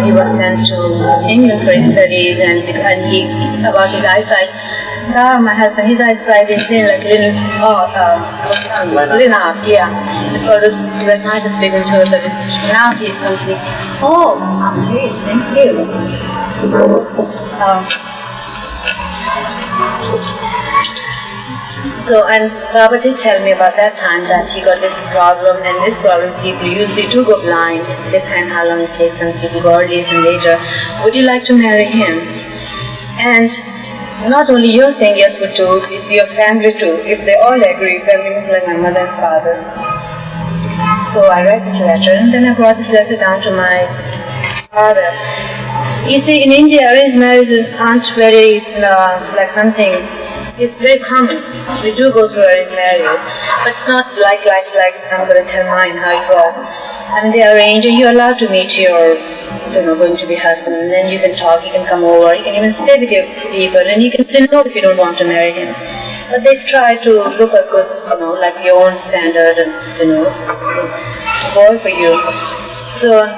A: he was sent to England for his studies and about his eyesight. Dara, my husband, his eyesight is in like little yeah. It's called retinitis pigmentosa. Now he's complete. Oh, okay, thank you. So, and Baba did tell me about that time that he got this problem, and this problem people usually do go blind. It depends how long it takes, some people go early, some later. Would you like to marry him? And not only you're saying yes would do, it's your family too. If they all agree, family means like my mother and father. So I read this letter and then I brought this letter down to my father. You see, in India, arranged marriages aren't very like something. It's very common. We do go through arranged marriages, but it's not like I'm going to tell mine how it was. I mean, they arrange and you're allowed to meet your going to be husband, and then you can talk, you can come over, you can even stay with your people, and you can say no if you don't want to marry him. But they try to look a good, like your own standard and, boy for you. So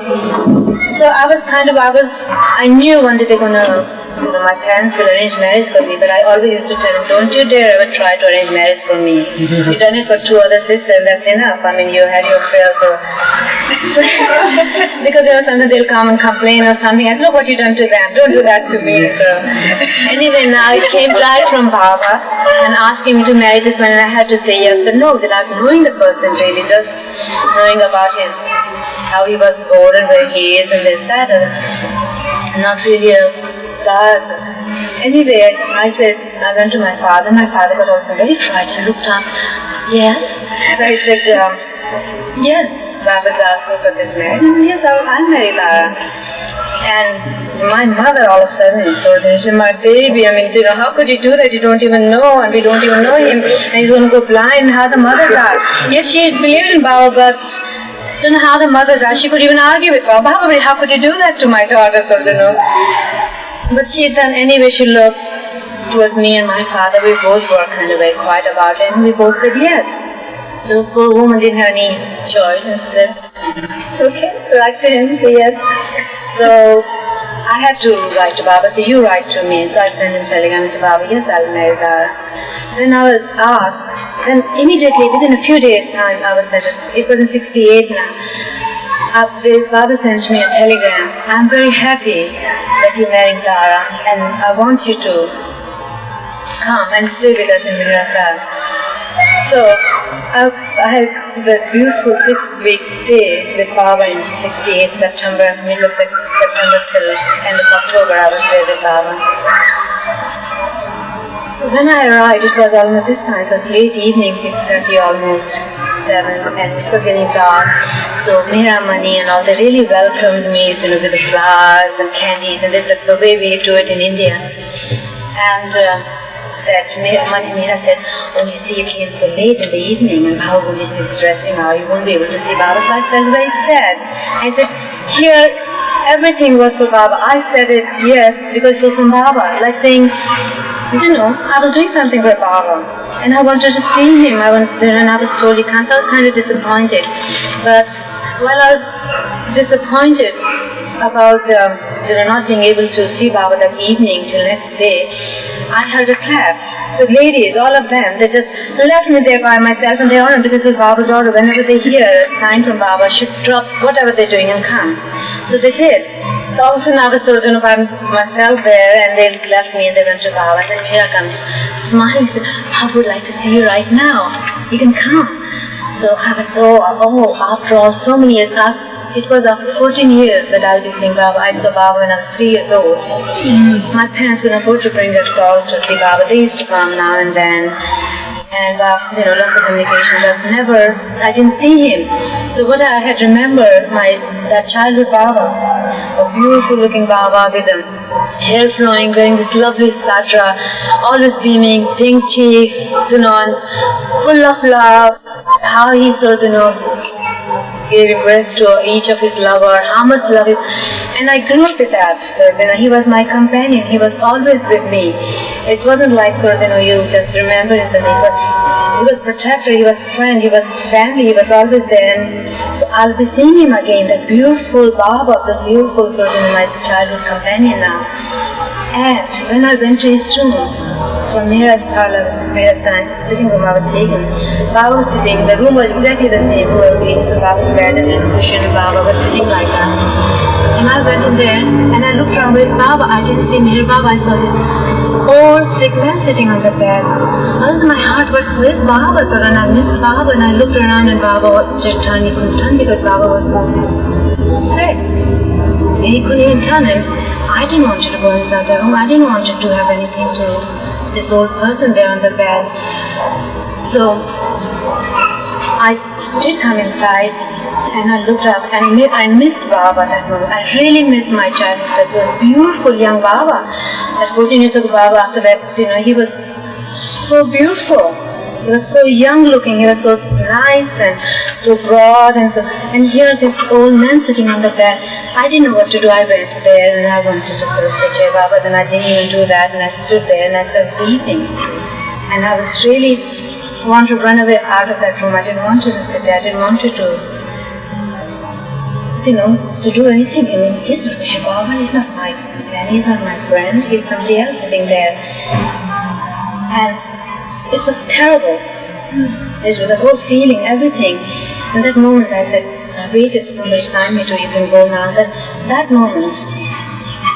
A: I knew one day they're gonna, my parents will arrange marriage for me, but I always used to tell them, don't you dare ever try to arrange marriage for me. You've done it for 2 other sisters, that's enough. I mean, you had your fair for... because sometimes they'll come and complain or something. I said, look what you done to them, don't do that to me. So anyway, now it came right from Baba and asking me to marry this one, and I had to say yes but no, without knowing the person really, just knowing about how he was born and where he is and this, that, not really a class. Anyway, I went to my father. My father got also very frightened, looked up. Yes. So I said, yes, Baba's asking for this marriage. Yes, I'll marry Dara. And my mother all of a sudden is so attention, my baby, I mean, how could you do that? You don't even know, and we don't even know him, and he's going to go blind. How the mothers are. Yes, she believed in Baba, but don't know how the mothers are. She could even argue with Baba. How could you do that to my daughter? So, But she done anyway. She looked towards me and my father. We both were kind of very quiet about it, and we both said yes. The poor woman didn't have any choice and said, okay, write to him, say yes. So I had to write to Baba, say, you write to me. So I sent him telegram, I said, Baba, yes, I'll marry Dara. Then I was asked, then immediately, within a few days' time, I was said, it was in 68 now. Baba sent me a telegram, I'm very happy that you're marrying Dara, and I want you to come and stay with us in Virasal. So I had the beautiful 6-week stay with Baba in 68 September, middle of September till end of October. I was there with Baba. So when I arrived, it was almost this time. It was late evening, 6:30 almost 7, and it was getting dark. So Meheramani and all, they really welcomed me, with the flowers and candies, and this is the way we do it in India. And Mehera said, "Oh, you see, you came so late in the evening, and how will you see stressing out? You won't be able to see Baba." So I felt very sad. I said, "Here, everything was for Baba." I said it, yes, because it was from Baba. Like saying, I was doing something for Baba, and I wanted to see him. And I was told he can't. So I was kind of disappointed. But while I was disappointed about not being able to see Baba that evening till next day, I heard a clap. So ladies, all of them, they just left me there by myself, and they honored because it was Baba's order. Whenever they hear a sign from Baba, should drop whatever they're doing and come. So they did. So all of a sudden I was by myself there, and they left me and they went to Baba. And then here comes smiling, said, "I would like to see you right now. You can come." So I was after all, so many years, it was after 14 years that I'll be seeing Baba. I saw Baba when I was 3 years old. My parents couldn't afford to bring us all to see Baba. They used to come now and then. And lots of communication, but I didn't see him. So what I had remembered, that childhood Baba, a beautiful looking Baba with hair flowing, wearing this lovely satra, always beaming, pink cheeks, and full of love, how he sort of, gave breast to each of his lover, how much love it. And I grew up with that. So he was my companion. He was always with me. It wasn't like you just remember him, but he was protector, he was friend, he was family, he was always there. And so I'll be seeing him again, that beautiful Baba, the beautiful my childhood companion now. And when I went to his room, from Mehera's parlor, Mehera's sitting room, I was taken. Baba was sitting, the room was exactly the same, so Baba's bed and his cushion, Baba was sitting like that. And I went in there, and I looked around, where's Baba? I didn't see MeherBaba, I saw this old sick man sitting on the bed. That was my heart, but where's Baba? So then I missed Baba, and I looked around, and Baba just turned, he couldn't turn because Baba was so sick. He couldn't even turn, and I didn't want you to go inside the room. I didn't want you to have anything to this old person there on the bed. So I did come inside, and I looked up, and I missed Baba that moment. I really missed my childhood. That beautiful young Baba. That 14 years ago Baba, after that, he was so beautiful. He was so young looking, he was so nice and so broad, and here this old man sitting on the bed. I didn't know what to do. I went there and I wanted to sort of say Jai Baba, then I didn't even do that, and I stood there and I started weeping. And I was really want to run away out of that room. I didn't want you to sit there. I didn't want you to do anything. I mean, he's not MeherBaba, he's not my man, he's not my friend, he's somebody else sitting there. And it was terrible. It was the whole feeling, everything. In that moment I said, I waited for somebody to sign me to, you can go now. That moment,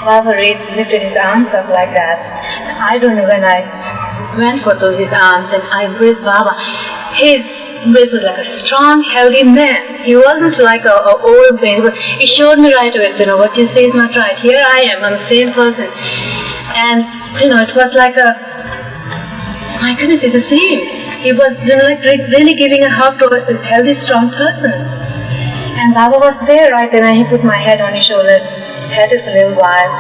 A: Baba lifted his arms up like that. I don't know, when I went for his arms and I embraced Baba, his embrace was like a strong, healthy man. He wasn't like an old man, but he showed me right away, what you say is not right. Here I am, I'm the same person. And, it was like my goodness, he's the same. He was like really giving a hug to a healthy, strong person. And Baba was there right there, and he put my head on his shoulder, petted for a little while.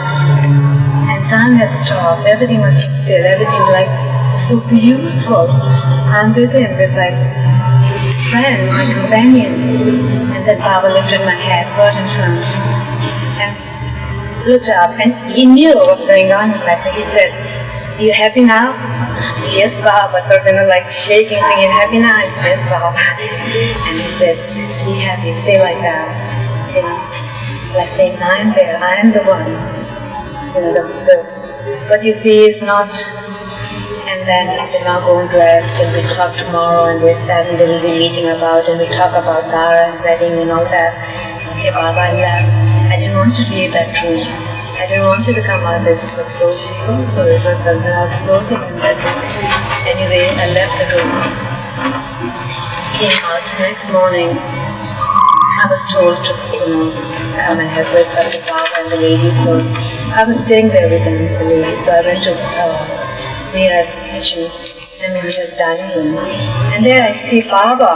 A: And time has stopped, everything was so still, everything like so beautiful. I'm with him, with my friend, my companion. And then Baba lifted my head right in front and looked up, and he knew what was going on inside. So he said, "Are you happy now?" "Yes, Baba." So like shaking, saying, "Happy now?" "Yes, Baba." And he said, "Be happy, stay like that." Like saying, "I am there, I am the one." What you see is not. And then he said, "Now go and rest, and we'll talk tomorrow, and this, that, and there will be a meeting about, and we'll talk about Dara and wedding and all that." Okay, Baba, I left. I didn't want to leave that room. I didn't want you to come out. It was so beautiful. It was something I was floating in that room. Anyway, I left the room. came out next morning. I was told to, come and have breakfast with Baba and the ladies. So I was staying there with them, the ladies. So I went to Meera's kitchen. Meher's dining room, and there I see Baba,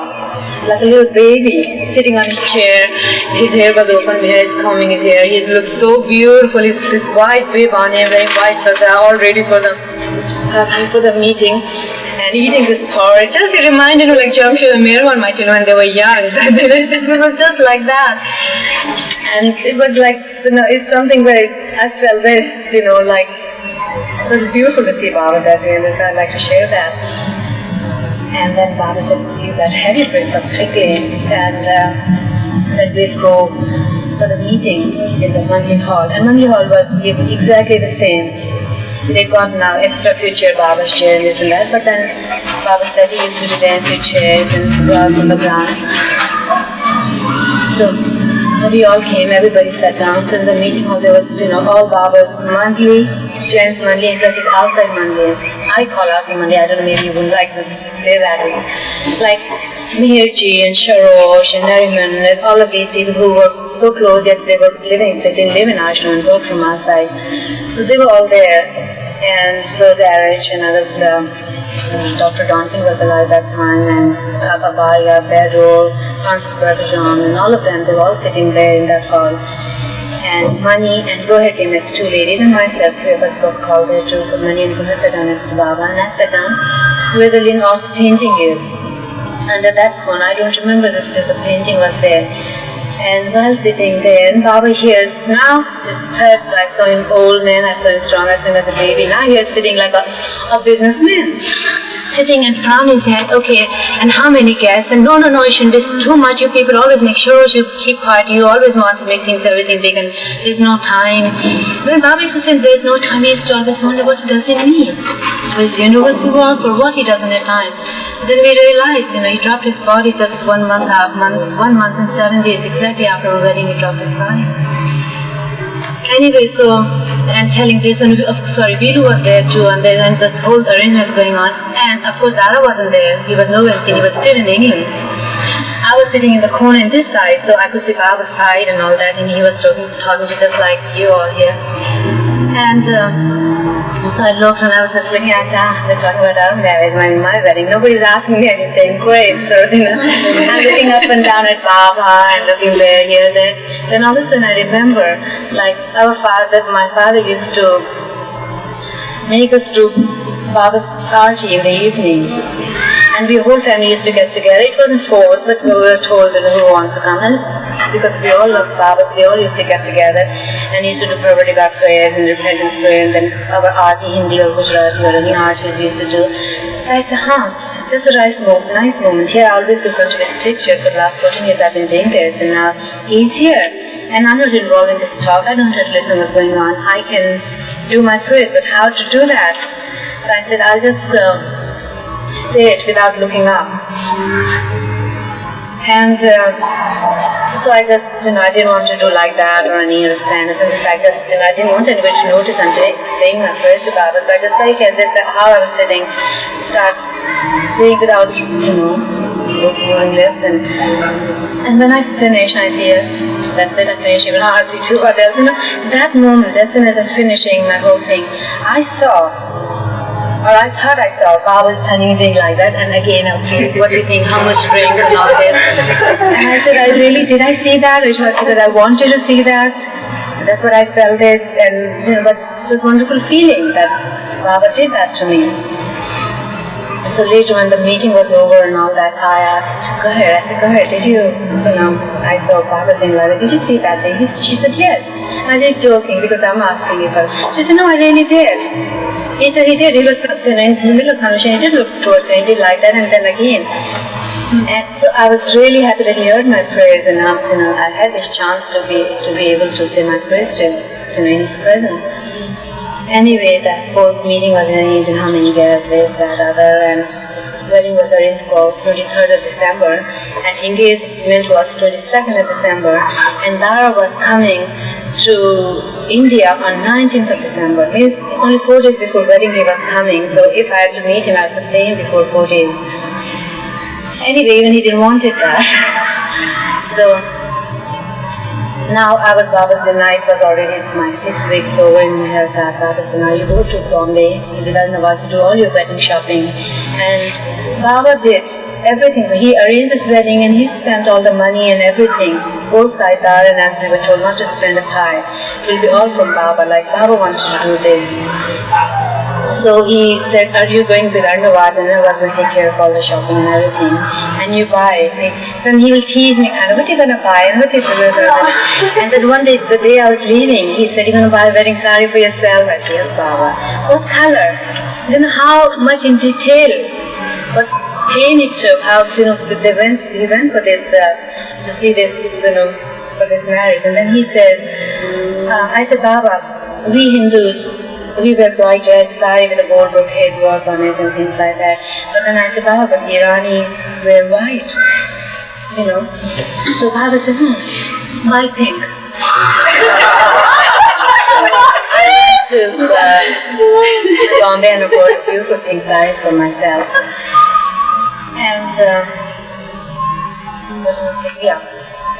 A: like a little baby, sitting on his chair. His hair was open, Meher is combing his hair. He looks so beautiful. He's this white bib on him, very white, so they're all ready for the meeting. And eating this porridge, just it reminded me like Jamshid and Meher and my children when they were young. It was just like that, and it was like it's something where I felt that like. It was beautiful to see Baba that way, and so I'd like to share that. And then Baba said, "You got heavy breakfast quickly, and then we'll go for the meeting in the Monday hall." And Monday hall was exactly the same. They got now extra few chairs, Baba's chair and this and that, but then Baba said he used to sit there in few chairs and grass on the ground. So we all came, everybody sat down. So in the meeting hall there were, all Baba's monthly, James monthly, and plus his outside monthly. I call outside monthly, I don't know, maybe you wouldn't like to say that. Like Meherji and Sharosh and Nariman and all of these people who were so close, yet they didn't live in Ashram and work from outside. So they were all there. And so Zarich and other Dr. Donkin was alive at that time, and Kaka Baria, Bedro, Francis Bergeron, and all of them, they were all sitting there in that hall. And Mani and Goher came as two ladies, and myself, three of us got called there too. So Mani and Goher sat down as Baba, and I sat down where the Linholm's painting is. And at that point, I don't remember that the painting was there. And while sitting there, and Baba hears, now this third, I saw him old man, I saw him strong, I saw him as a baby. Now he is sitting like a businessman. Sitting and frowning his head, okay, and how many guests? And no, it shouldn't be too much. You people always make sure you keep quiet. You always want to make things everything big, and there's no time. When Baba used to say there's no time, he used to always wonder what does it mean? For his university work, or what he doesn't have time. Then we realized, he dropped his body just 1 month and 7 days, exactly after our wedding, he dropped his body. Anyway, so, and telling this one, Viru was there too, and then this whole arrangement was going on, and of course Dara wasn't there, he was nowhere seen, he was still in England. I was sitting in the corner in this side, so I could see Baba's side and all that, and he was talking to just like you all here. And so I looked and I was just looking, I said, they're talking about our marriage, my wedding. Nobody's asking me anything. Great. So, I'm looking up and down at Baba and looking there, here, there. Then all of a sudden I remember, like my father used to make us do Baba's party in the evening. And the whole family used to get together. It wasn't forced, but we were told that who wants to come. And because we all love Baba, so we all used to get together and used to do Pravadiga prayers and repentance prayer, and then our Aarti, Hindi or Gujarati or any arches we used to do. So I said, this is a nice moment. Here I always refer to his picture. For the last 14 years I've been doing this, and now he's here. And I'm not involved in this talk. I don't have to listen what's going on. I can do my prayers, but how to do that? So I said, I'll just say it without looking up. And so I just, I didn't want to do like that or any stand. And I didn't want anybody to notice I'm saying my prayers to Baba. So I just very careful that how I was sitting, start saying without, moving lips. And when I finished, I say, yes, that's it, I finished. Even hardly two others. That moment, as soon as I'm finishing my whole thing, I thought I saw Baba standing thing like that, and again, okay, what do you think, how much drink and all this? And I said, did I see that? Or because I wanted to see that. That's what I felt is, and but it was a wonderful feeling that Baba did that to me. And so later when the meeting was over and all that, I asked Goher, did you, I saw Baba saying like that, did you see that thing? She said, yes. And I did joking because I'm asking you first. She said, no, I really did. He said he did. He looked in the middle of conversation. He did look towards me. He did like that, and then again. And so I was really happy that he heard my prayers, and I had this chance to be able to say my prayers to him, in his presence. Anyway, that whole meeting was arranged, and how many guests, this, that, other, and wedding was arranged for 23rd of December, and engagement was 22nd of December, and Dara was coming to India on 19th of December. Means only 4 days before wedding he was coming, so if I had to meet him, I could see him before 4 days. Anyway, even he didn't want it that. So now I was Baba's dinner. It was already my 6 weeks over in Baba's dinner. You go to Bombay, in the Irani, to do all your wedding shopping. And Baba did everything. He arranged this wedding and he spent all the money and everything. Both sides are, and as we were told not to spend a pie. It will be all from Baba, like Baba wanted to do this. So he said, are you going with Arnavaz? And Arnavaz will take care of all the shopping and everything. And you buy. Then he will tease me kind of, what are you going to buy? And what are you going to buy? And then one day, the day I was leaving, he said, you're going to buy a wedding saree for yourself? I said, yes, Baba. What color? Then how much in detail? What pain it took, how, he went for this, to see this, for this marriage. And then he said, I said, Baba, we Hindus, we wear bright red sari with a gold brocade work on it and things like that. But then I said, Baba, but the Iranis wear white, So Baba said, why pink? To Bombay and I bought a beautiful pink saris for myself. And,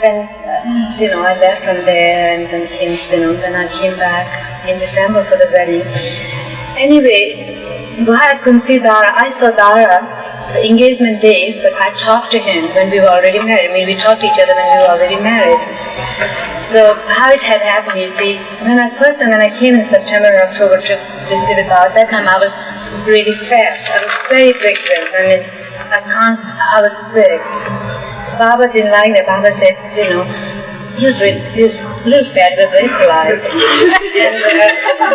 A: then, I left from there and then then I came back in December for the wedding. Anyway, I couldn't see Dara. I saw Dara the engagement day, but I talked to him when we were already married. I mean, we talked to each other when we were already married. So how it had happened, you see, when I came in September or October to visit with Dara, that time I was really fat. I was very big then. I mean, I was big. Baba didn't like that. Baba said, you're a little fat, but very polite. And,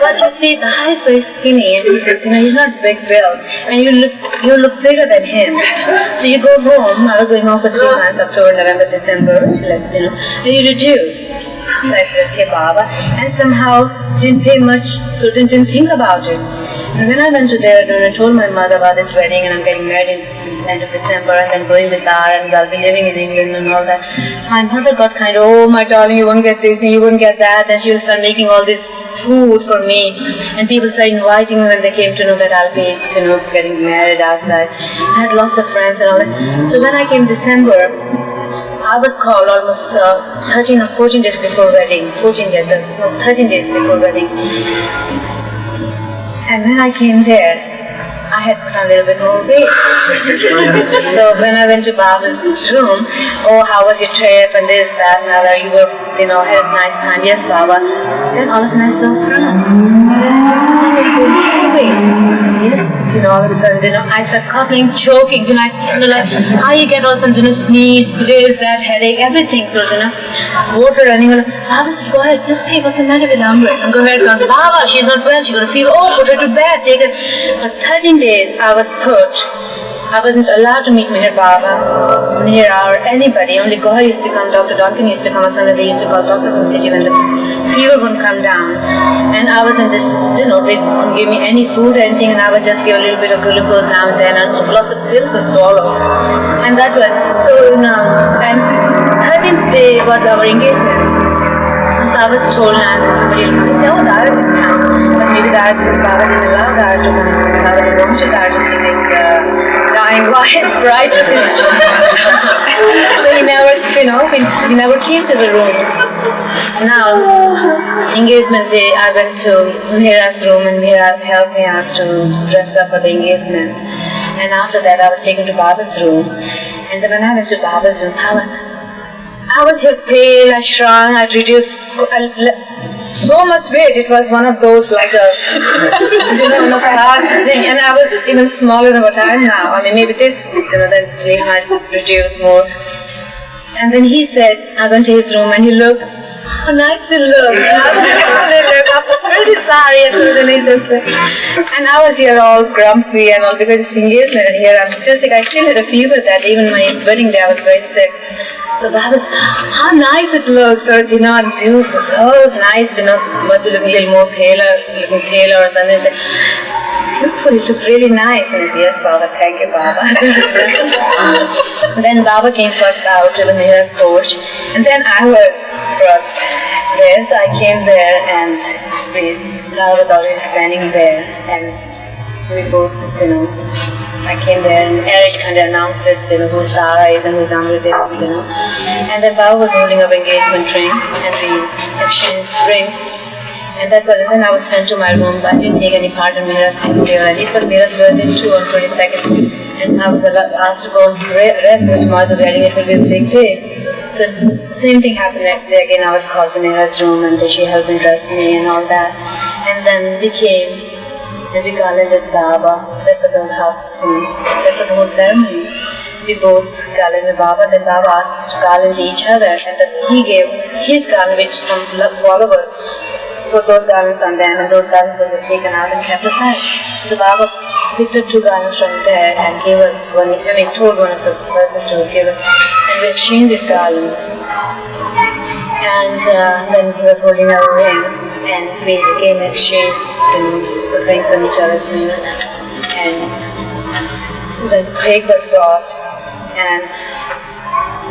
A: but you see, the eye is very skinny, and he said, he's not big built, and you look bigger than him. So you go home. I was going home for 3 months, October, November, December, and you reduce. So I said, okay, Baba, and somehow didn't pay much, so didn't think about it. And when I went to there, I told my mother about this wedding, and I'm getting married end of December, and then going with Dara, and I'll be living in England and all that. My mother got kind of, oh my darling, you won't get this, you won't get that, and she would start making all this food for me, and people started inviting me when they came to know that I'll be, getting married outside. I had lots of friends and all that. So when I came December, I was called almost 13 or 14 days before wedding, 13 days before wedding. And when I came there, I had put on a little bit more weight. So when I went to Baba's room, oh, how was your trip and this, that, and other, you were, had a nice time, yes, Baba. Then all of a sudden I saw weight. Yes, all of a sudden, I started coughing, choking, I get all of a sudden, sneeze, this, that, headache, everything, so, water running. Baba said, go ahead, just see what's the matter with Amrit. And go ahead, Baba, she's not well, she's got a fever, oh, put her to bed, take her. For 13 days, I wasn't allowed to meet MeherBaba, Mehera, or anybody. Only Gohar used to come, Dr. Duncan used to come, or somebody they used to call Dr. from the city when the fever wouldn't come down. And I was in this, they wouldn't give me any food or anything, and I would just give a little bit of glucose now and then, and lots of pills to swallow. And that was, so and 13th day was our engagement. So I was told, and somebody will come and say, oh, Dara is in town. But maybe Baba didn't allow Dara to come. Baba didn't want Dara to see this dying wife, right? So he never, he never came to the room. Now, engagement day, I went to Mehera's room, and Mehera helped me out to dress up for the engagement. And after that, I was taken to Baba's room. And then when I went to Baba's room, I was here pale, I shrunk, I reduced so much weight. It was one of those like a, fast thing. And I was even smaller than what I am now. I mean, maybe this, then he might reduce more. And then he said, I went to his room and he looked, how nice it looks. Pretty sorry. And I was here all grumpy and all because it's engagement, and here I'm still sick. I still had a fever that even my wedding day I was very sick. So Baba said, how nice it looks, or and beautiful. Oh, nice, must be looking a little more looking paler or something. I said, beautiful, you look really nice. And I said, yes, Baba, thank you, Baba. Then Baba came first out to the Mehera's porch, and then I was brought there. So I came there, and Baba was already standing there, and we both, I came there and Eric kind of announced it, who Tara is and who's Amrit is, And then Baba was holding up engagement ring and we exchanged rings. And that was, then I was sent to my room. I didn't take any part in Mehera's birthday or anything, but Mehera's birthday too on 22nd. And I was asked to go and rest, but tomorrow the wedding, it will be a big day. So same thing happened next day again. I was called to Mehera's room and she helped me dress me and all that. And then we came. And we garlanded Baba. That was all that was the whole ceremony. We both garlanded Baba, then Baba asked to garland each other, and then he gave his garland, which some followers put those garlands on them, and those garlands were taken out and kept aside. So Baba picked up 2 garlands from there and gave us one, told one of the person to give it, and we exchanged these garlands. And then he was holding our ring, and we again exchanged the rings on each other's finger. And the cake was brought, and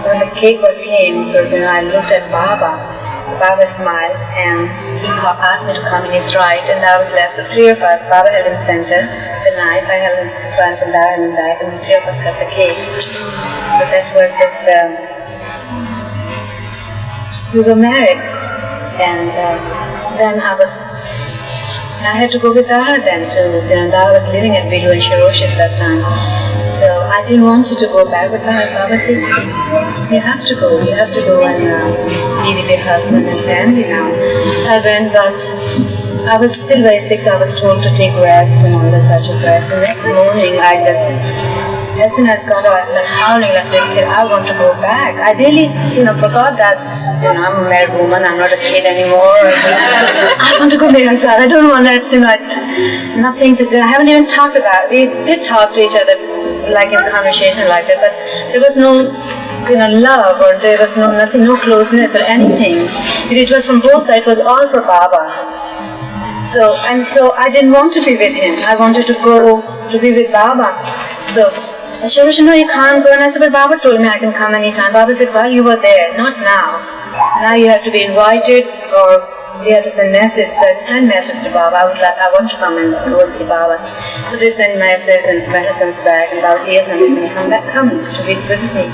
A: when the cake came, so I looked at Baba. Baba smiled, and he asked me to come in his right, and I was left. So 3 of us, Baba held in center, the knife, I held in front, and Dara in the back, and the 3 of us cut the cake. So that was just, we were married, and then I had to go with Dara then too. Dara was living at Vidu and Shiroshes that time. So I didn't want you to go back with her. Baba said, you have to go and be with your husband and family now. So I went, but I was still very sick, so I was told to take rest and all this such of rest. The next morning, as soon as I got up, I started howling like a kid. I want to go back. I really, forgot that, I'm a married woman, I'm not a kid anymore. I want to go marry myself. I don't want that, nothing to do. I haven't even talked about it. We did talk to each other, like in conversation like that, but there was no, love, or there was no closeness or anything. It was from both sides. It was all for Baba. So I didn't want to be with him. I wanted to go to be with Baba. So Shirosha, no, you can't go. And I said, but Baba told me I can come anytime. Baba said, well, you were there, not now. Now you have to be invited, or you have to send message. So I sent message to Baba. I was like, I want to come and go see Baba. So they sent message, and when he comes back, and Baba says, yes, I'm going to come back, come to visit me.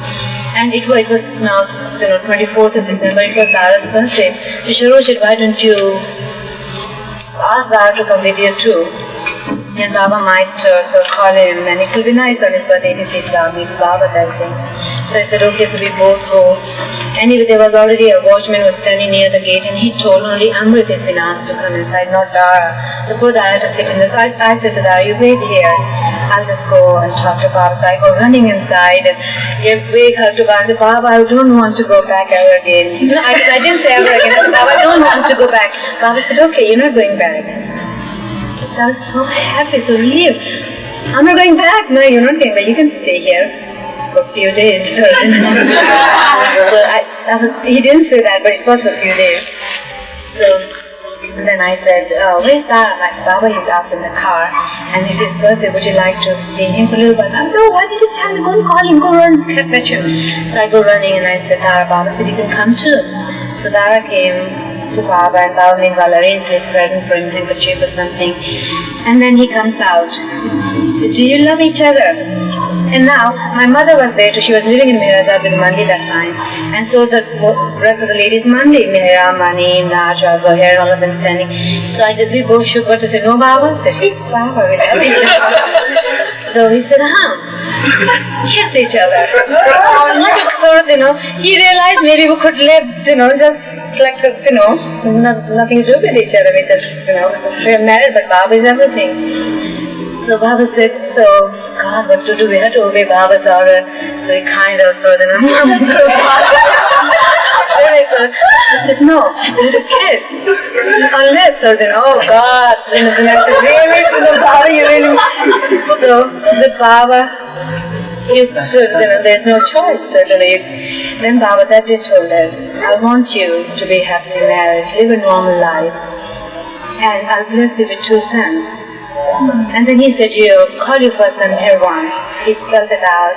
A: And it was now, 24th of December. It was Dara's birthday. So Shirosha, why don't you ask Dara to come with you too? And Baba might call him, and it will be nice on his birthday if he sees Baba, meets Baba, that thing. So I said, okay, so we both go. Anyway, there was already a watchman was standing near the gate, and he told only Amrit has been asked to come inside, not Dara. So poor Dara had to sit in this. So I said to Dara, you wait here. I'll just go and talk to Baba. So I go running inside and give big hug to Baba. I said, Baba, I don't want to go back ever again. I didn't say ever again. I said, Baba, I don't want to go back. Baba said, okay, you're not going back. So I was so happy, so relieved. I'm not going back. No, you're not going back. You can stay here for a few days. So he didn't say that, but it was for a few days. So then I said, where's Dara? I said, Baba, he's out in the car, and it's his birthday. Would you like to see him for a little while? I said, no, why did you tell me? Go and call him. Go run, fetch him. So I go running, and I said, Dara, Baba said, you can come too. So Dara came to Baba, and Baba meanwhile arranged his present for him, handkerchief or something. And then he comes out. He said, do you love each other? And now, my mother was there too. She was living in Mehera with Mandi that time. And so the rest of the ladies, Mandi, Mehera, Mani, Naja, Goher, all of them standing. So we both shook her to say, no, Baba? I said, yes, Baba, we love each other. So he said, yes, each other. So, he realized maybe we could live, just like, nothing to do with each other. We just, we're married, but Baba is everything. So Baba said, God, what to do? We had to obey Baba's order. So he kind of saw them. I said, no, we had to kiss on lips. So then, oh God, then I said, really, Baba, you really. So with Baba, there's no choice. Then Baba that day told us, I want you to be happily married, live a normal life, and I'll bless you with 2 sons. And then he said, call your first son Meher. He spelled it out,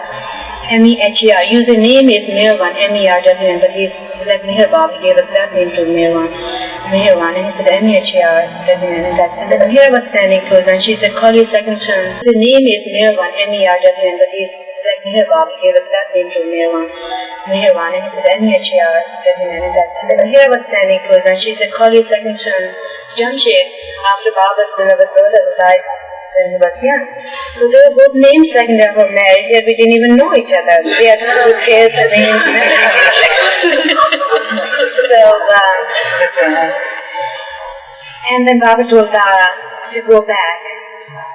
A: M-E-H-E-R. Username is Meher, M-E-R-W-N, but he's like MeherBabaLibrary. He gave us that name to Meher. Meherwan, and he said, M-E-H-E-R, and then Meher was standing close, and she said, call your second son. The name is Meherwan, M-E-R-W-N, but he's like Meherbab, he gave us that name to Meherwan, and he said, M-E-H-E-R, and then Meher was standing close, and she said, call your second son, Jamshid, after Baba's beloved brother who died when he was young. So they were both named second day of our marriage, yet we didn't even know each other. We had 2 kids and names and everything. So, and then Baba told Dara to go back.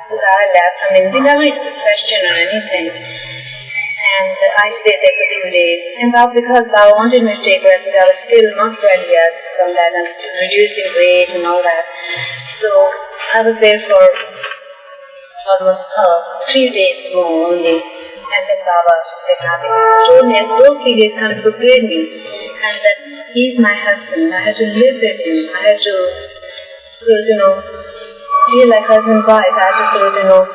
A: So Dara left. I mean, we never used to question or anything. And I stayed there for 2 days. And because Baba wanted me to take rest, but I was still not well yet from that. I was still reducing weight and all that. So I was there for almost 3 days more only. And then Baba said nothing. Told me, and those 3 days kind of prepared me. And that he's my husband. I had to live with him. I had to sort of, feel like husband and wife. I had to sort of,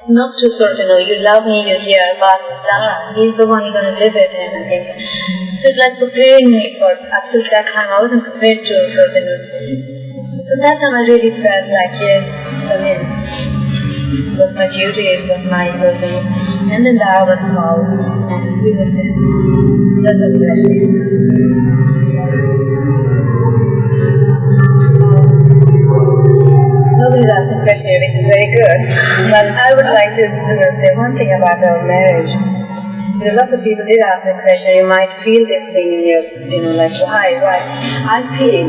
A: not to sort of, you love me, you're here, but Dara, he's the one you're going to live with him, I think. So it's like preparing me for, up to that time, I wasn't prepared to sort of, so that time I really felt like, yes, I mean, it was my duty, it was my thing. And then Dara was called, and we was in. That was it. Nobody's asking a question here, which is very good. But I would like to say one thing about our marriage. Lots of people did ask the question, you might feel this thing in your, like, why? I feel,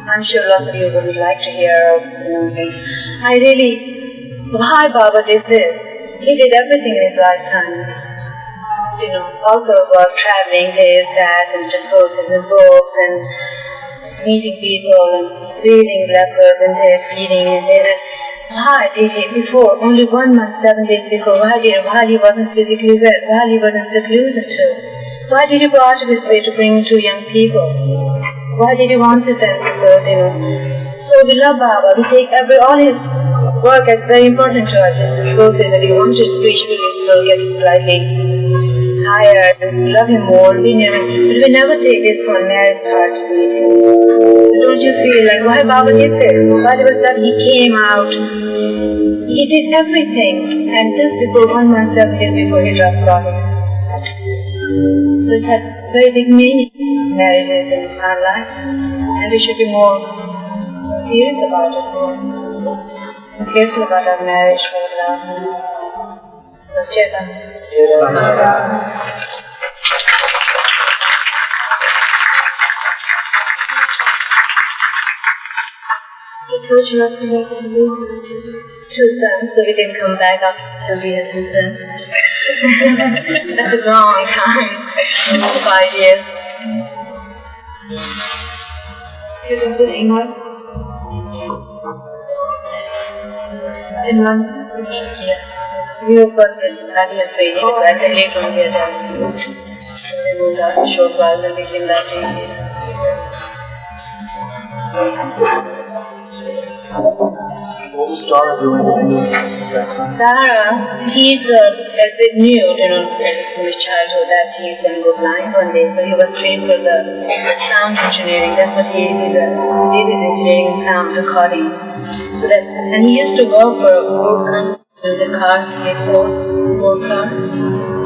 A: I'm sure lots of you would like to hear, things. I really, why Baba did this? He did everything in his lifetime. All sort of work, traveling, this, that, and discourses and books, and meeting people, and bathing leopards, and this, feeding, and this. Why did he before, only 1 month, 7 days before, while he wasn't physically well, while he was in seclusion too? Why did he go out of his way to bring 2 young people? Why did he want it then? So we love Baba, we take all his work as very important to us, his discourses, that we want to spiritually get slightly higher, and love him more, be near him. But we never take this one marriage part seriously. Don't you feel like, why Baba did this? Why was that he came out? He did everything, and just before 1 month, 7 days before he dropped body. So it had very big meaning, marriages in our life, and we should be more serious about it, more careful about our marriage, for love. He told you not to make a move. 2 sons, so we didn't come back after we had 2 sons. That took a long time, 5 years. You were in England? Yeah. We were first studying and training, but then later on we had done. We moved out to short while and we came back to India.
D: What was Dara doing at that time?
A: Dara, he's, as they knew, from his childhood, that he's going to go blind one day, so he was trained for the sound engineering. That's what he did, engineering and sound recording. So that, and he used to work for the car, Ford car.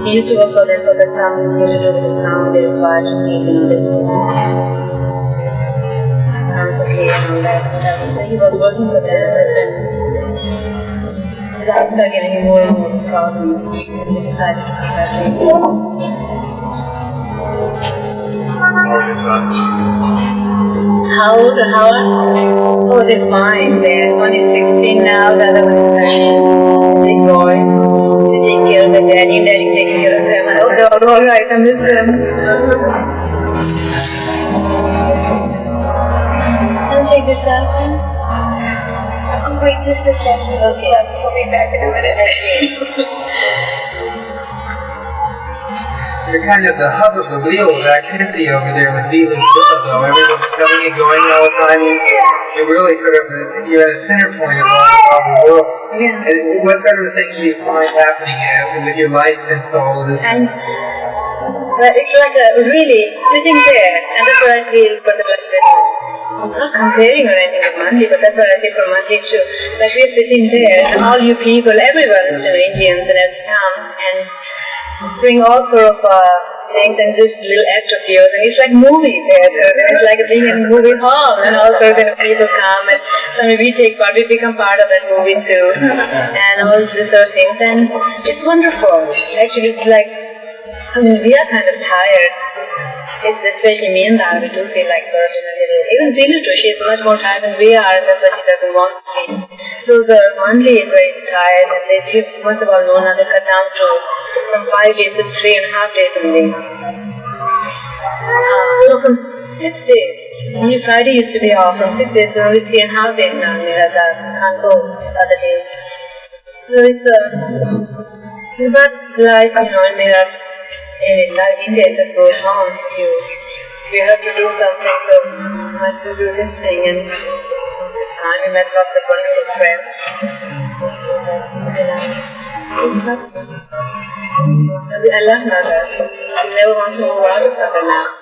A: He used to work for them for the sound, to do with the sound they required to see, this sounds okay and all that. So he was working for them, and then that started giving him more and more problems. So he decided to come back to India. How old or how old? Oh, they're fine. One is 16 now, the other one is a big boy. They take care of the daddy, and daddy taking care of them. I hope they're all right. I miss them. Don't take this out. Oh, wait, just a second. Okay. We'll be back in a minute.
D: You're kind of the hub of the wheel of activity over there with Vila though. Everyone's coming and going all the time. You're really sort of, you're at a center point of the world.
A: Yeah.
D: And what sort of things do you find happening with your life since all of this?
A: But it's like really sitting there, and that's what I feel for the like this. I'm not comparing or anything with Monday, but that's what I feel for Monday too. Like we're sitting there, and all you people, everyone, Indians and everything, come and bring all sort of things and just little act of yours, and it's like movie theater. It's like being in a movie hall, and all sorts of people come, and suddenly we take part, we become part of that movie too, and all these sort of things, and it's wonderful. Actually, like, I mean, we are kind of tired. It's especially me and Dad, we do feel like sort of, even Pinu too, she's much more tired than we are, and that's why she doesn't want to be. So the Monday is very tired, and they must have all known that they cut down to from 5 days to 3.5 days only. No, from 6 days. Only Friday used to be off. From 6 days to only 3.5 days now. Can't go other days. So it's but life, in India it just goes on. You have to do something, so much to do this thing, and this time we met lots of wonderful friends. I love Naga. I never want to move out of Naga now.